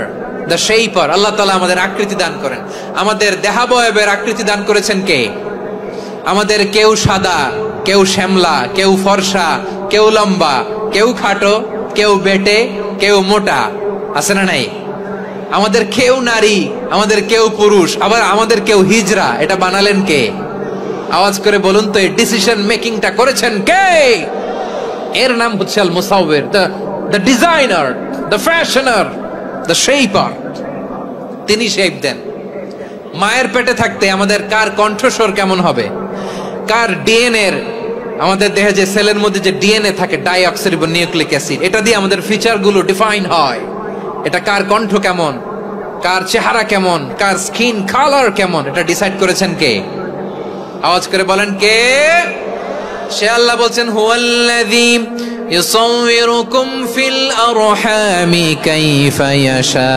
the shaper. আল্লাহ তাআলা আমাদের আকৃতি দান করেন। আমাদের দেহাবয়বের আকৃতি দান করেছেন কে? আমাদের কেউ সাদা, কেউ শ্যামলা, কেউ ফর্সা, কেউ লম্বা, কেউ খাটো, কেউ বেটে, কেউ মোটা, আছে না নাই? আমাদের কেউ নারী, আমাদের কেউ পুরুষ, আবার আমাদের কেউ হিজড়া। এটা বানালেন কে? আওয়াজ করে বলুন তো, এই ডিসিশন মেকিংটা করেছেন কে? এর নাম হচ্ছে আল মুসাওয়ির, the designer, the fashioner, the shaper. তিনি শেপ দেন। মায়ের পেটে থাকতে আমাদের কার কণ্ঠস্বর কেমন হবে, কার ডিএনএ, আমাদের দেহে যে সেলের মধ্যে যে ডিএনএ থাকে, ডাইঅক্সিরিবো নিউক্লিক অ্যাসিড, এটা দিয়ে আমাদের ফিচার গুলো ডিফাইন হয়। এটা কার কণ্ঠ কেমন, কার চেহারা কেমন, কার স্কিন কালার কেমন, এটা ডিসাইড করেছেন কে? আওয়াজ করে বলেন কে? সে আল্লাহ বলছেন হুয়াল্লাযী ইউসাউয়িরুকুম ফিল আরহামি কাইফা ইয়াশা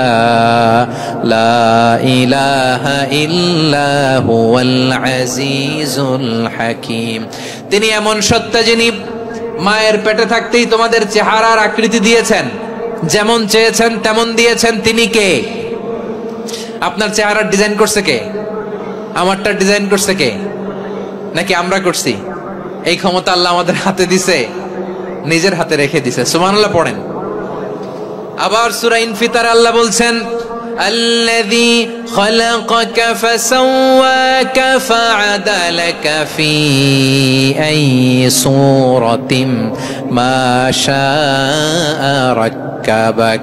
লা ইলাহা ইল্লা হুয়াল আজিজুল হাকীম। তিনি এমন সত্তা যিনি মায়ের পেটে থাকতেই তোমাদের চেহারার আকৃতি দিয়েছেন, যেমন চেয়েছেন তেমন দিয়েছেন। তিনি কে? আপনার চেহারার ডিজাইন করছে কে? আমারটা ডিজাইন করছে কে? নাকি আমরা করছি? এই ক্ষমতা আল্লাহ আমাদের হাতে দিছে, নিজের হাতে রেখে দিছে। সুবহানাল্লাহ পড়েন। আবার সূরা ইনফিতার আল্লাহ বলছেন আল্লাযী খালাকাকা ফাসাওয়াকা ফাআদালাকা ফি আইয়ি সূরাতিন মা শাআ রাক্কাবাক।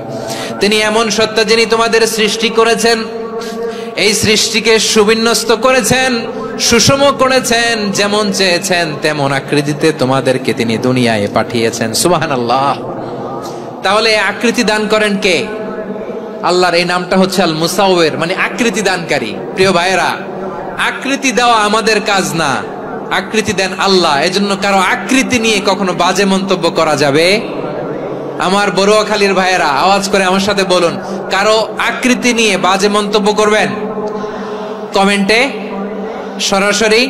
তিনি এমন সত্তা যিনি তোমাদের সৃষ্টি করেছেন, এই সৃষ্টিকে সুবিন্যস্ত করেছেন, সুষম করেছেন, যেমন চেয়েছেন তেমন আকৃতিতে তোমাদেরকে তিনি দুনিয়ায় পাঠিয়েছেন। সুবহানাল্লাহ। তাহলে আকৃতি দান করেন কে? আল্লাহর এই নামটা হচ্ছে আল মুসাওয়ির, মানে আকৃতি দানকারী। প্রিয় ভাইয়েরা, আকৃতি দেওয়া আমাদের কাজ না, আকৃতি দেন আল্লাহ। এজন্য কারো আকৃতি নিয়ে কখনো বাজে মন্তব্য করা যাবে? আমার বড়ুয়াখালীর ভাইয়েরা আওয়াজ করে আমার সাথে বলুন, কারো আকৃতি নিয়ে বাজে মন্তব্য করবেন? কমেন্টে সরাসরি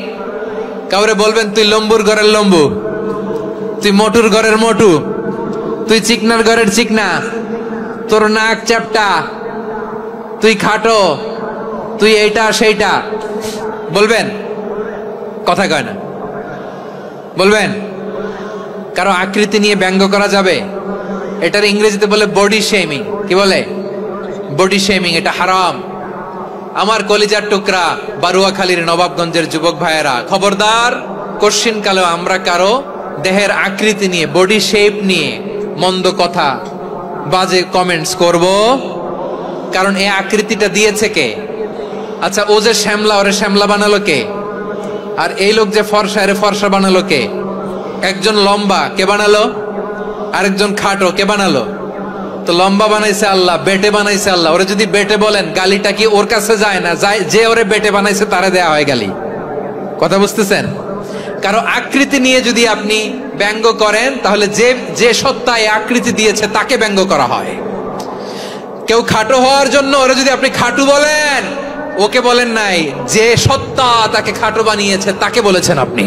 কাউরে বলবেন তুই লম্বুর ঘরের লম্বু, তুই মোটুর ঘরের মোটু, তুই চিকনার ঘরের চিকনা, তোর নাক চ্যাপটা, তুই খাটো, তুই এইটা সেইটা বলবেন? কথা কয় না, বলবেন? কারো আকৃতি নিয়ে ব্যঙ্গ করা যাবে? এটার ইংরেজিতে বলে বডি শেমিং। কি বলে? Body shaming. এটা হারাম। আমার কলিজার টুকরা বারুয়াখালীর নবাবগঞ্জের যুবক ভাইয়েরা, খবরদার, কোশ্চিন কালেও আমরা কারো দেহের আকৃতি নিয়ে, বডি শেপ নিয়ে মন্দ কথা, বাজে কমেন্টস করব? কারণ এই আকৃতিটা দিয়েছে কে? আচ্ছা, ও যে শ্যামলা, ওরে শ্যামলা বানালো কে? আর এই লোক যে ফর্সা, এরে ফর্সা বানালো কে? একজন লম্বা, কে বানালো? আরেকজন খাটো, কে বানালো? তো লম্বা বানাইছে আল্লাহ, বেটে বানাইছে আল্লাহ। ওরে যদি বেটে বলেন, গালিটা কি ওর কাছে যায় না? যায়। যে ওরে বেটে বানাইছে তারে দেয়া হয় গালি। কথা বুঝতেছেন? কারো আকৃতি নিয়ে যদি আপনি ব্যঙ্গ করেন, তাহলে যে সত্তা এই আকৃতি দিয়েছে তাকে ব্যঙ্গ করা হয়। কেউ খাটো হওয়ার জন্য ওরে যদি আপনি খাটু বলেন, ওকে বলেন নাই, যে সত্তা তাকে খাটো বানিয়েছে তাকে বলেছেন আপনি।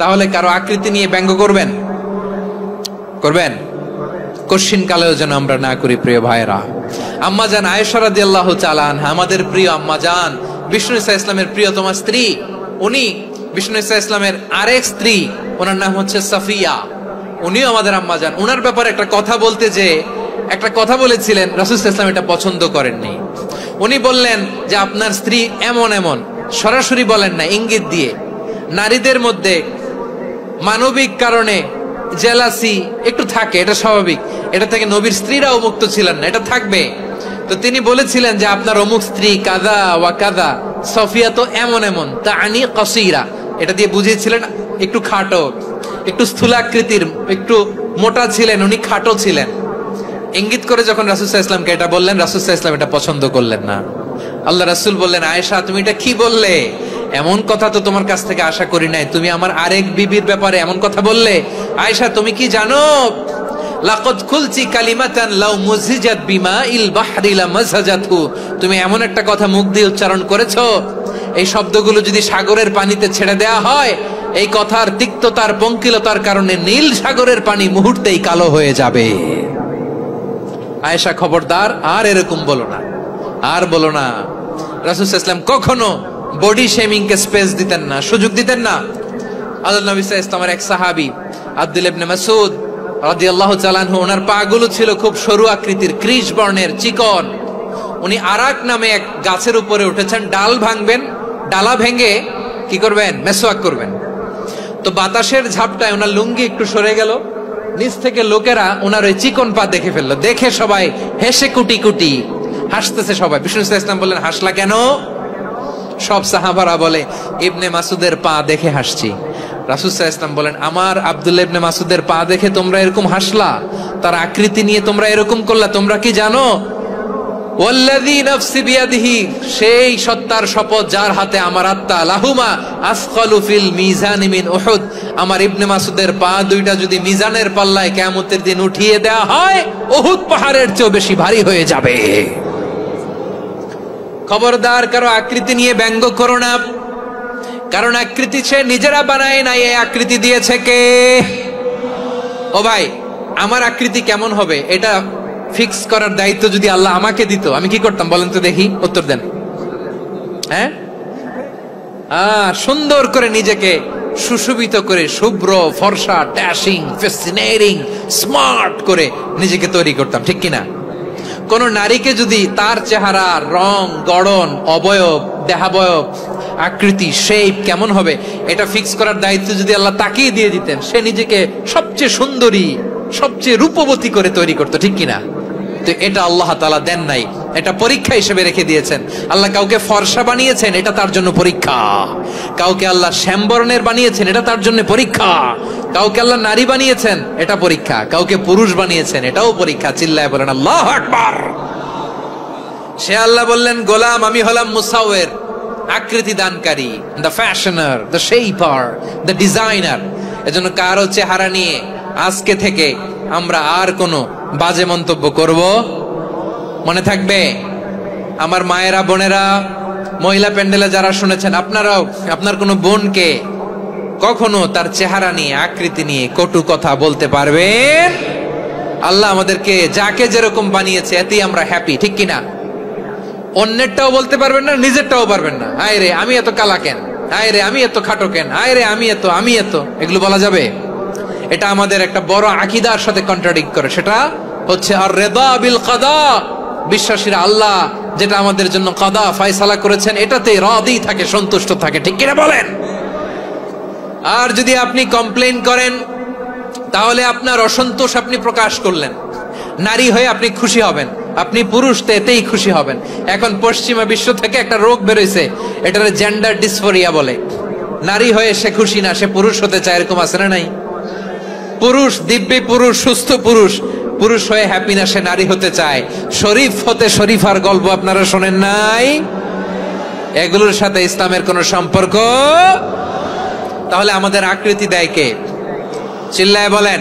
তাহলে কারো আকৃতি নিয়ে ব্যঙ্গ করবেন? করবেন? কোশ্চিন কালেও যেন আমরা না করি। প্রিয় ভাইরা, আম্মা জান আয়েশা রাদিয়াল্লাহু তাআলা আনহা, আমাদের প্রিয় আম্মা জান, বিষ্ণু ইসা ইসলামের প্রিয়তমা স্ত্রী, উনি বিষ্ণু ইসা ইসলামের আরেক স্ত্রী, ওনার নাম হচ্ছে সাফিয়া, উনিও আমাদের আম্মা জান। ওনার ব্যাপারে একটা কথা বলতে যে একটা কথা বলেছিলেন, রাসূল সাল্লাল্লাহু আলাইহি ওয়াসাল্লাম এটা পছন্দ করেননি। উনি বললেন যে আপনার স্ত্রী এমন এমন, সরাসরি বলেন না, ইঙ্গিত দিয়ে। নারীদের মধ্যে মানবিক কারণে জেলাসি একটু থাকে, এটা স্বাভাবিক। এটা থেকে নবীর স্ত্রীরাও মুক্ত ছিলেন না, এটা থাকবে। তো তিনি বলেছিলেন যে আপনার অমুক স্ত্রী কাদা ওয়া কাদা, সফিয়া তো এমন এমন, তা আনি কসিরা, এটা দিয়ে বুঝিয়েছিলেন একটু খাটো, একটু স্থূলাকৃতির, একটু মোটা ছিলেন, উনি খাটো ছিলেন। ইঙ্গিত করে যখন রাসূল সাল্লাল্লাহু আলাইহি ওয়াসাল্লামকে এটা বললেন, রাসূল সাল্লাল্লাহু আলাইহি ওয়াসাল্লাম এটা পছন্দ করলেন না। আল্লাহ রাসূল বললেন, আয়েশা তুমি এটা কি বললে? এমন কথা তো তোমার কাছ থেকে আশা করি নাই, তুমি আমার আরেক বিবির ব্যাপারে এমন কথা বললে। আয়েশা তুমি কি জানো, লাকাদ কুলতি কালিমাতান লাউ মুজিজাত বিমাইল বাহরি লামাজাজাতহু, তুমি এমন একটা কথা মুখ দিয়ে উচ্চারণ করেছো, এই শব্দগুলো যদি সাগরের পানিতে ছেড়ে দেয়া হয়, এই কথার তিক্ততার পঙ্কিলতার কারণে নীল সাগরের পানি মুহূর্তেই কালো হয়ে যাবে। আয়েশা খবরদার, আর এরকম বলো না, আর বলো না। রাসূল সাল্লাল্লাহু আলাইহি ওয়াসাল্লাম কখনো বডি শেমিং কে স্পেস দিতেন না, সুযোগ দিতেন না। আল্লাহ নবী সাল্লাল্লাহু আলাইহি ওয়াসাল্লামের এক সাহাবী আব্দুল্লাহ ইবনে মাসউদ রাদিয়াল্লাহু তাআলা আনহু, ওনার পাগুলো ছিল খুব সরু আকৃতির, কৃশ বর্ণের, চিকন। উনি আরাক নামে এক গাছের উপরে উঠেছেন, ডাল ভাঙবেন, ডালা ভেঙে কি করবেন, মেসওয়াক করবেন। তো বাতাসের ঝাপটায় ওনার লুঙ্গি একটু সরে গেল, নিচ থেকে লোকেরা ওনার ওই চিকন পা দেখে ফেললো। দেখে সবাই হেসে কুটি কুটি হাসতেছে সবাই। বিষ্ণু সাল্লাল্লাহু আলাইহি ওয়াসাল্লাম বললেন, হাসলা কেন? সব সাহাবারা বলে, ইবনে মাসুদের পা দেখে হাসছি। রাসূল সাল্লাল্লাহু আলাইহি ওয়াসাল্লাম বলেন, আমার আব্দুল্লাহ ইবনে মাসুদের পা দেখে তোমরা এরকম হাসলা, তার আকৃতি নিয়ে তোমরা এরকম করলা, তোমরা কি জানো? ওয়াল্লাযী নাফসি বিয়াদিহি, সেই সত্তার শপথ যার হাতে আমার আত্মা, লাহুমা আসকালু ফিল মিজানি মিন উহুদ, আমার ইবনে মাসুদের পা দুইটা যদি মিজানের পাল্লায় কিয়ামতের দিন উঠিয়ে দেওয়া হয়, উহুদ পাহাড়ের চেয়ে বেশি ভারী হয়ে যাবে। খবরদার কারো আকৃতি নিয়ে ব্যঙ্গ করো না, কারণ আকৃতি সে নিজেরা বানায় নাই, এই আকৃতি দিয়েছে কে? ও ভাই, আমার আকৃতি কেমন হবে এটা ফিক্স করার দায়িত্ব যদি আল্লাহ আমাকে দিত, আমি কি করতাম বলেন তো দেখি, উত্তর দেন। হ্যাঁ, সুন্দর করে নিজেকে সুশোভিত করে, শুভ্র ফর্সা, ড্যাশিং, ফ্যাসিনেটিং, স্মার্ট করে নিজেকে তৈরি করতাম, ঠিক কিনা? কোন নারীকে যদি তার চেহারা, রং, গড়ন, অবয়ব, দেহাবয়ব, আকৃতি, শেপ কেমন হবে এটা ফিক্স করার দায়িত্ব যদি আল্লাহ তাকেই দিয়ে দিতেন, সে নিজেকে সবচেয়ে সুন্দরী, সবচেয়ে রূপবতী করে তৈরি করতো, ঠিক কিনা? তো এটা আল্লাহ তাআলা দেন নাই, এটা পরীক্ষা হিসেবে রেখে দিয়েছেন। আল্লাহ কাউকে ফর্সা বানিয়েছেন, এটা তার জন্য পরীক্ষা। কাউকে আল্লাহ শ্যামবর্ণের বানিয়েছেন, এটা তার জন্য পরীক্ষা। কাউকে আল্লাহ নারী বানিয়েছেন, এটা পরীক্ষা। কাউকে পুরুষ বানিয়েছেন, এটাও পরীক্ষা। চিল্লায় বলেন আল্লাহু আকবার। সে আল্লাহ বললেন, গোলাম আমি হলাম মুসাওয়ির, আকৃতি দানকারী, the fashioner, the shaper, the designer. এজন্য কারো চেহারা নিয়ে আজকে থেকে আমরা আর কোনো বাজে মন্তব্য করব মনে থাকবে। আমার মায়েরা, বোনেরা, মহিলা প্যান্ডেলে যারা শুনেছেন, আপনারাও আপনার কোনো বোনকে কখনো তার চেহারা নিয়ে, আকৃতি নিয়ে কটু কথা বলতে পারবেন? আল্লাহ আমাদেরকে যাকে যেরকম বানিয়েছে এতেই আমরা হ্যাপি, ঠিক কিনা? অন্যেরটাও বলতে পারবেন না, নিজেরটাও পারবেন না। আয় রে আমি এত কালা কেন, আয় রে আমি এত খাটো কেন, আয় রে আমি এত, এগুলো বলা যাবে? এটা আমাদের একটা বড় আকীদার সাথে কন্ট্রাডিক্ট করে। সেটা হচ্ছে আর রিদা বিল কাদা, বিশ্বাসীরা আল্লাহ যেটা আমাদের জন্য কাদা ফয়সালা করেছেন এটাতে রাদি থাকে, সন্তুষ্ট থাকে, ঠিক কিনা বলেন? আর যদি আপনি কমপ্লেইন করেন তাহলে আপনার অসন্তোষ আপনি প্রকাশ করলেন। নারী হয়ে আপনি খুশি হবেন, আপনি পুরুষ তো এতেই খুশি হবেন। এখন পশ্চিমা বিশ্ব থেকে একটা রোগ বেরোইছে, এটারে জেন্ডার ডিসফোরিয়া বলে। নারী হয়ে সে খুশি না, সে পুরুষ হতে চায়, এরকম আছে না নাই? পুরুষ, দিব্যি পুরুষ, সুস্থ পুরুষ, পুরুষ হয়ে হ্যাপি না, সে নারী হতে চায়। শরীফ হতে শরীফার গল্প আপনারা শোনেন নাই? এগুলোর সাথে ইসলামের কোন সম্পর্ক? তাহলে আমাদের আকৃতি দেয় কে? চিল্লায় বলেন।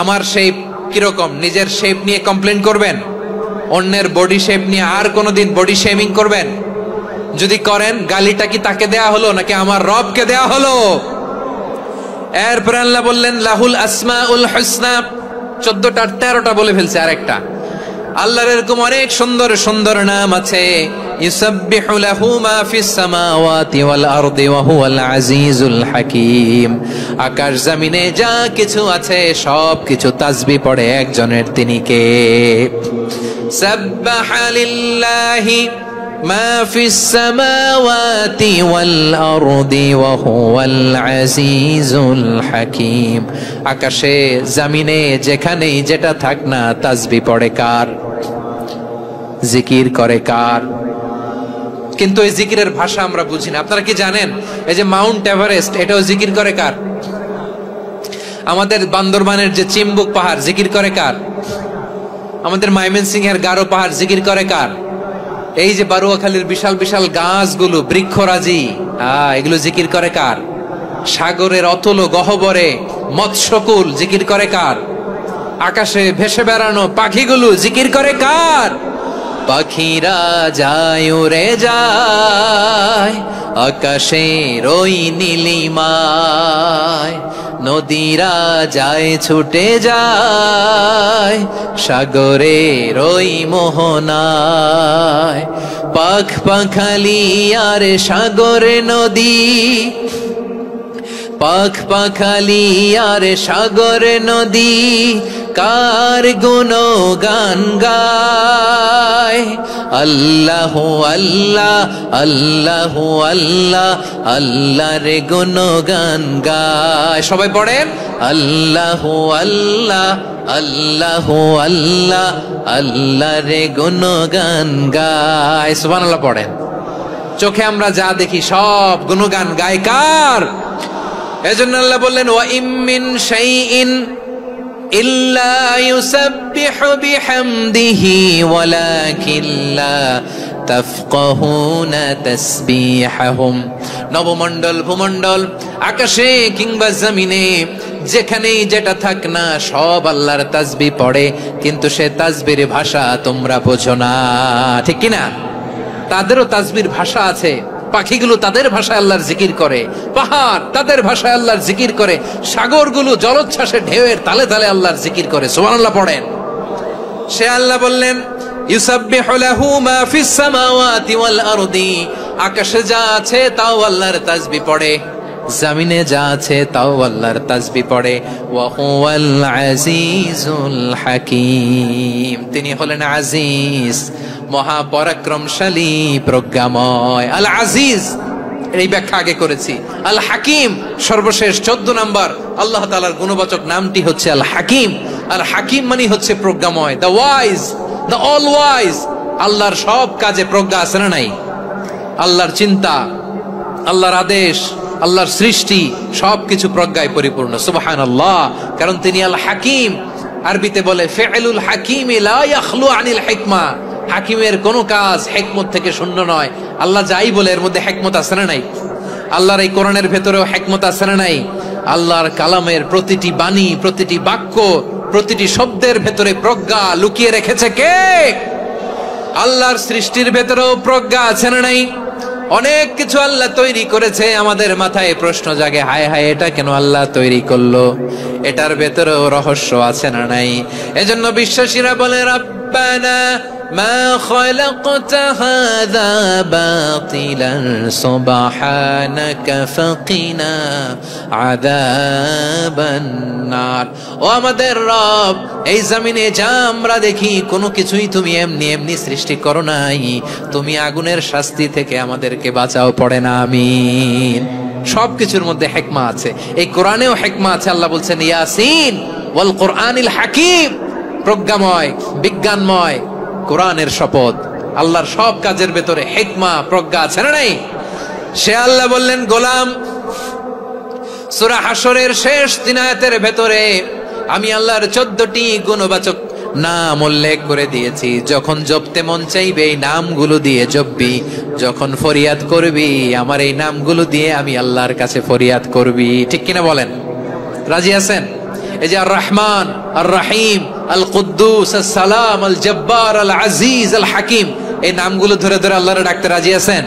আমার শেপ কিরকম, নিজের শেপ নিয়ে কমপ্লেন করবেন? অন্যের বডি শেপ নিয়ে আর কোনোদিন বডি শেমিং করবেন? যদি করেন, গালিটা কি তাকে দেয়া হলো নাকি আমার রবকে দেয়া হলো? এরপর আল্লাহ বললেন লাহুল আসমাউল হুসনা, 14টা 13টা বলে ফেলছে আরেকটা। আল্লাহর এরকম অনেক সুন্দর সুন্দর নাম আছে। ইউসাব্বিহু লাহু মা ফিস সামাওয়াতি ওয়াল আরদি ওয়া হুয়াল আজিজুল হাকীম। আকাশ জমিনে যা কিছু আছে সব কিছু তাসবিহ পড়ে একজনের, তিনি কে? সাব্বাহা লিল্লাহি মা ফিস সামাওয়াতি ওয়াল আরদি ওয়া হুয়াল আজিজুল হাকীম। আকাশে জমিনে যেখানেই যেটা থাক না, তাসবিহ পড়ে কার? জিকির করে কার? কিন্তু এই জিকিরের ভাষা আমরা বুঝি না। আপনারা কি জানেন এই যে মাউন্ট এভারেস্ট, এটাও জিকির করে কার? আমাদের বান্দরবানের যে চিম্বুক পাহাড়, জিকির করে কার? আমাদের ময়মনসিংহের গারো পাহাড়, জিকির করে কার? এই যে বারুয়াখালীর বিশাল বিশাল গাছগুলো, বৃক্ষরাজি, এগুলো জিকির করে কার? সাগরের অতল গহ্বরে মৎস্যকুল, জিকির করে কার? আকাশে ভেসে বেড়ানো পাখিগুলো, জিকির করে কার? পাখিরা যায় উড়ে যায় আকাশের ওই নীলিমায়, নদীরা যায় ছুটে যায় সাগরের ওই মোহনায়। পাখ পাখালি আর সাগরে নদী, পাখ পাখালি আর সাগরে নদী, কার গুণগান গায়? আল্লাহ আল্লাহ আল্লাহ আল্লাহ আল্লাহ রে গুণগান গায়। সবাই পড়েন আল্লাহ আল্লাহ আল্লাহ আল্লাহ আল্লাহ রে গুণগান গায়। সুবহানাল্লাহ পড়েন। চোখে আমরা যা দেখি সব গুণগান গায় কার? এজন্য আল্লাহ বললেন ওয়া ইম মিন শাইইন ইল্লা ইউসাব্বিহু বিহামদিহি ওয়ালাকিন লা তাফকাহুনা তাসবিহাহুম। নবমণ্ডল ভূমণ্ডল আকাশে কিংবা জমিনে যেখানেই যেটা থাক না, সব আল্লাহর তাসবিহ পড়ে, কিন্তু সে তাসবির ভাষা তোমরা বোঝো না, ঠিক কিনা? তাদেরও তাসবির ভাষা আছে। পাখিগুলো তাদের ভাষায় আল্লাহর জিকির করে, পাহাড় তাদের ভাষায় আল্লাহর জিকির করে, সাগরগুলো জলোচ্ছ্বাসে ঢেউয়ের তালে তালে আল্লাহর জিকির করে। সুবহানাল্লাহ পড়েন। সে আল্লাহ বললেন ইউসাব্বিহু লাহু মা ফিস সামাওয়াতি ওয়াল আরদি, আকাশে যা আছে তাও আল্লাহর তাসবিহ পড়ে, জমিনে যা আছে তাও আল্লাহর তাসবিহ পড়ে। ওয়া হুয়াল আজিজুল হাকীম, তিনি হলেন আজিজ, মহাপরাক্রমশালী, প্রজ্ঞাময়। আল আজিজ এই ব্যাখ্যা আগে করেছি। আল হাকিম সর্বশেষ 14 নম্বর আল্লাহ তাআলার গুণবাচক নামটি হচ্ছে আল হাকিম। আল হাকিম মানে হচ্ছে প্রজ্ঞাময়, the wise, the all wise. আল্লাহর সব কাজে প্রজ্ঞা আছে না নাই? আল্লাহর চিন্তা, আল্লাহর আদেশ, আল্লাহর সৃষ্টি সবকিছু প্রজ্ঞায় পরিপূর্ণ। সুবহানাল্লাহ, কারণ তিনি আল হাকিম। আরবিতে বলে ফি'লুল হাকিম লা ইয়াখলু আনিল হিকমা, হাকিমের কোন কাজ হিকমত থেকে শূন্য নয়। আল্লাহ যাই বলে এর মধ্যে হিকমত আছে না নাই? আল্লাহর এই কোরআনের ভেতরেও হিকমত আছে না নাই? আল্লাহর কালামের প্রতিটি বাণী, প্রতিটি বাক্য, প্রতিটি শব্দের ভেতরে প্রজ্ঞা লুকিয়ে রেখেছে কে? আল্লাহর সৃষ্টির ভেতরেও প্রজ্ঞা আছে না নাই? অনেক কিছু আল্লাহ তৈরি করেছে, আমাদের মাথায় প্রশ্ন জাগে, হায় হায় এটা কেন আল্লাহ তৈরি করলো? এটার ভেতরেও রহস্য আছে না নাই? এজন্য বিশ্বাসীরা বলে রব্বানা মা খালাকতা হাযা বাতিলান সুবহানাকা ফাকিনা আযাবান নার। ও আমাদের রব, এই জমিনে যা আমরা দেখি কোনো কিছুই তুমি এমনি এমনি সৃষ্টি করো নাই, তুমি আগুনের শাস্তি থেকে আমাদেরকে বাঁচাও, পড়ে না আমিন। সবকিছুর মধ্যে হিকমা আছে, এই কোরআনেও হিকমা আছে। আল্লাহ বলছেন ইয়াসিন ওয়াল কোরআনিল হাকিম, প্রজ্ঞাময়, বিজ্ঞানময় কোরআনের শপথ। আল্লাহর সব কাজের ভেতরে হিকমা, প্রজ্ঞা আছে না নাই? সে আল্লাহ বললেন গোলাম, সূরা হাশরের শেষ 3 আয়াতের ভেতরে আমি আল্লাহর 14টি গুণবাচক নাম উল্লেখ করে দিয়েছি। যখন জপতে মন চাইবে এই নামগুলো দিয়ে জপবি, যখন ফরিয়াদ করবি আমার এই নামগুলো দিয়ে আমি আল্লাহর কাছে ফরিয়াদ করবি। ঠিক কিনা বলেন? রাজি আছেন? এই যে আর রহমান, আর রাহিম, আল কুদ্দুস, আস সালাম, আল জব্বার, আল আজিজ, আল হাকিম, এই নামগুলো ধরে ধরে আল্লাহরে ডাকতে রাজি আছেন?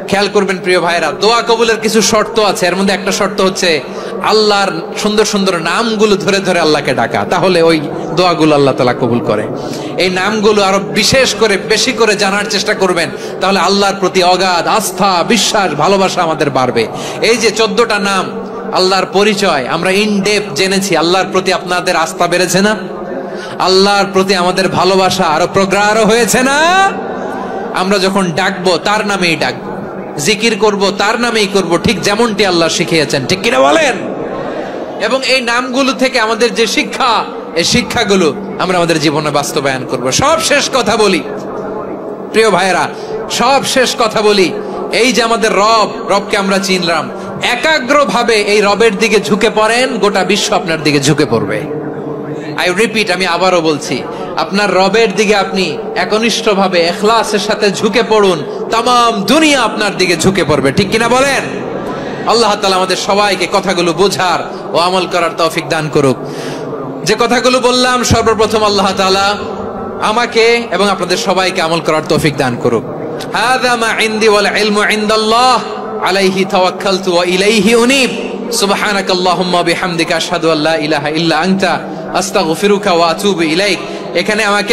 খেয়াল করবেন প্রিয় ভাইরা, দোয়া কবুলের কিছু শর্ত আছে। এর মধ্যে একটা শর্ত হচ্ছে আল্লাহর সুন্দর সুন্দর নামগুলো ধরে ধরে আল্লাহকে ডাকা, তাহলে ওই দোয়াগুলো আল্লাহ তাআলা কবুল করে। এই নামগুলো আরো বিশেষ করে বেশি করে জানার চেষ্টা করবেন, তাহলে আল্লাহর প্রতি অগাধ আস্থা, বিশ্বাস, ভালোবাসা আমাদের বাড়বে। এই যে 14টা নাম আল্লাহর পরিচয় আমরা ইন ডেপথ জেনেছি, আল্লাহর প্রতি আপনাদের আস্থা বেড়েছে না? আল্লাহর প্রতি আমাদের ভালোবাসা আরো প্রগাঢ় হয়েছে না? আমরা যখন ডাকবো তার নামেই ডাকবো, জিকির করব তার নামেই করব, ঠিক যেমনটি আল্লাহ শিখিয়েছেন, ঠিক কিনা বলেন? এবং এই নামগুলো থেকে আমাদের যে শিক্ষা, এই শিক্ষাগুলো আমরা আমাদের জীবনে বাস্তবায়ন করব। সব শেষ কথা বলি প্রিয় ভাইয়েরা, সব শেষ কথা বলি, এই যে আমাদের রবকে আমরা চিনলাম, একাগ্রভাবে এই রবের দিকে ঝুঁকে পড়েন, গোটা বিশ্ব আপনার দিকে ঝুঁকে পড়বে। আই রিপিট, আমি আবারও বলছি, আপনার রবের দিকে আপনি একনিষ্ঠভাবে ইখলাসের সাথে ঝুঁকে পড়ুন, তামাম দুনিয়া আপনার দিকে ঝুঁকে পড়বে, ঠিক কিনা বলেন? আল্লাহ তাআলা আমাদের সবাইকে কথাগুলো বোঝার ও আমল করার তৌফিক দান করুক। যে কথাগুলো বললাম, সর্বপ্রথম আল্লাহ তাআলা আমাকে এবং আপনাদের সবাইকে আমল করার তৌফিক দান করুক। হাযা মা ইনদি ওয়াল ইলমু ইনদাল্লাহ আলাইহি তাওয়াক্কালতু ওয়া ইলাইহি উনীব। সুবহানাকাল্লাহুম্মা বিহামদিকা আশহাদু আল্লা ইলাহা ইল্লা আনতা আস্তাগফিরুকা ওয়া আতুবু ইলাইক। এখানে আমাকে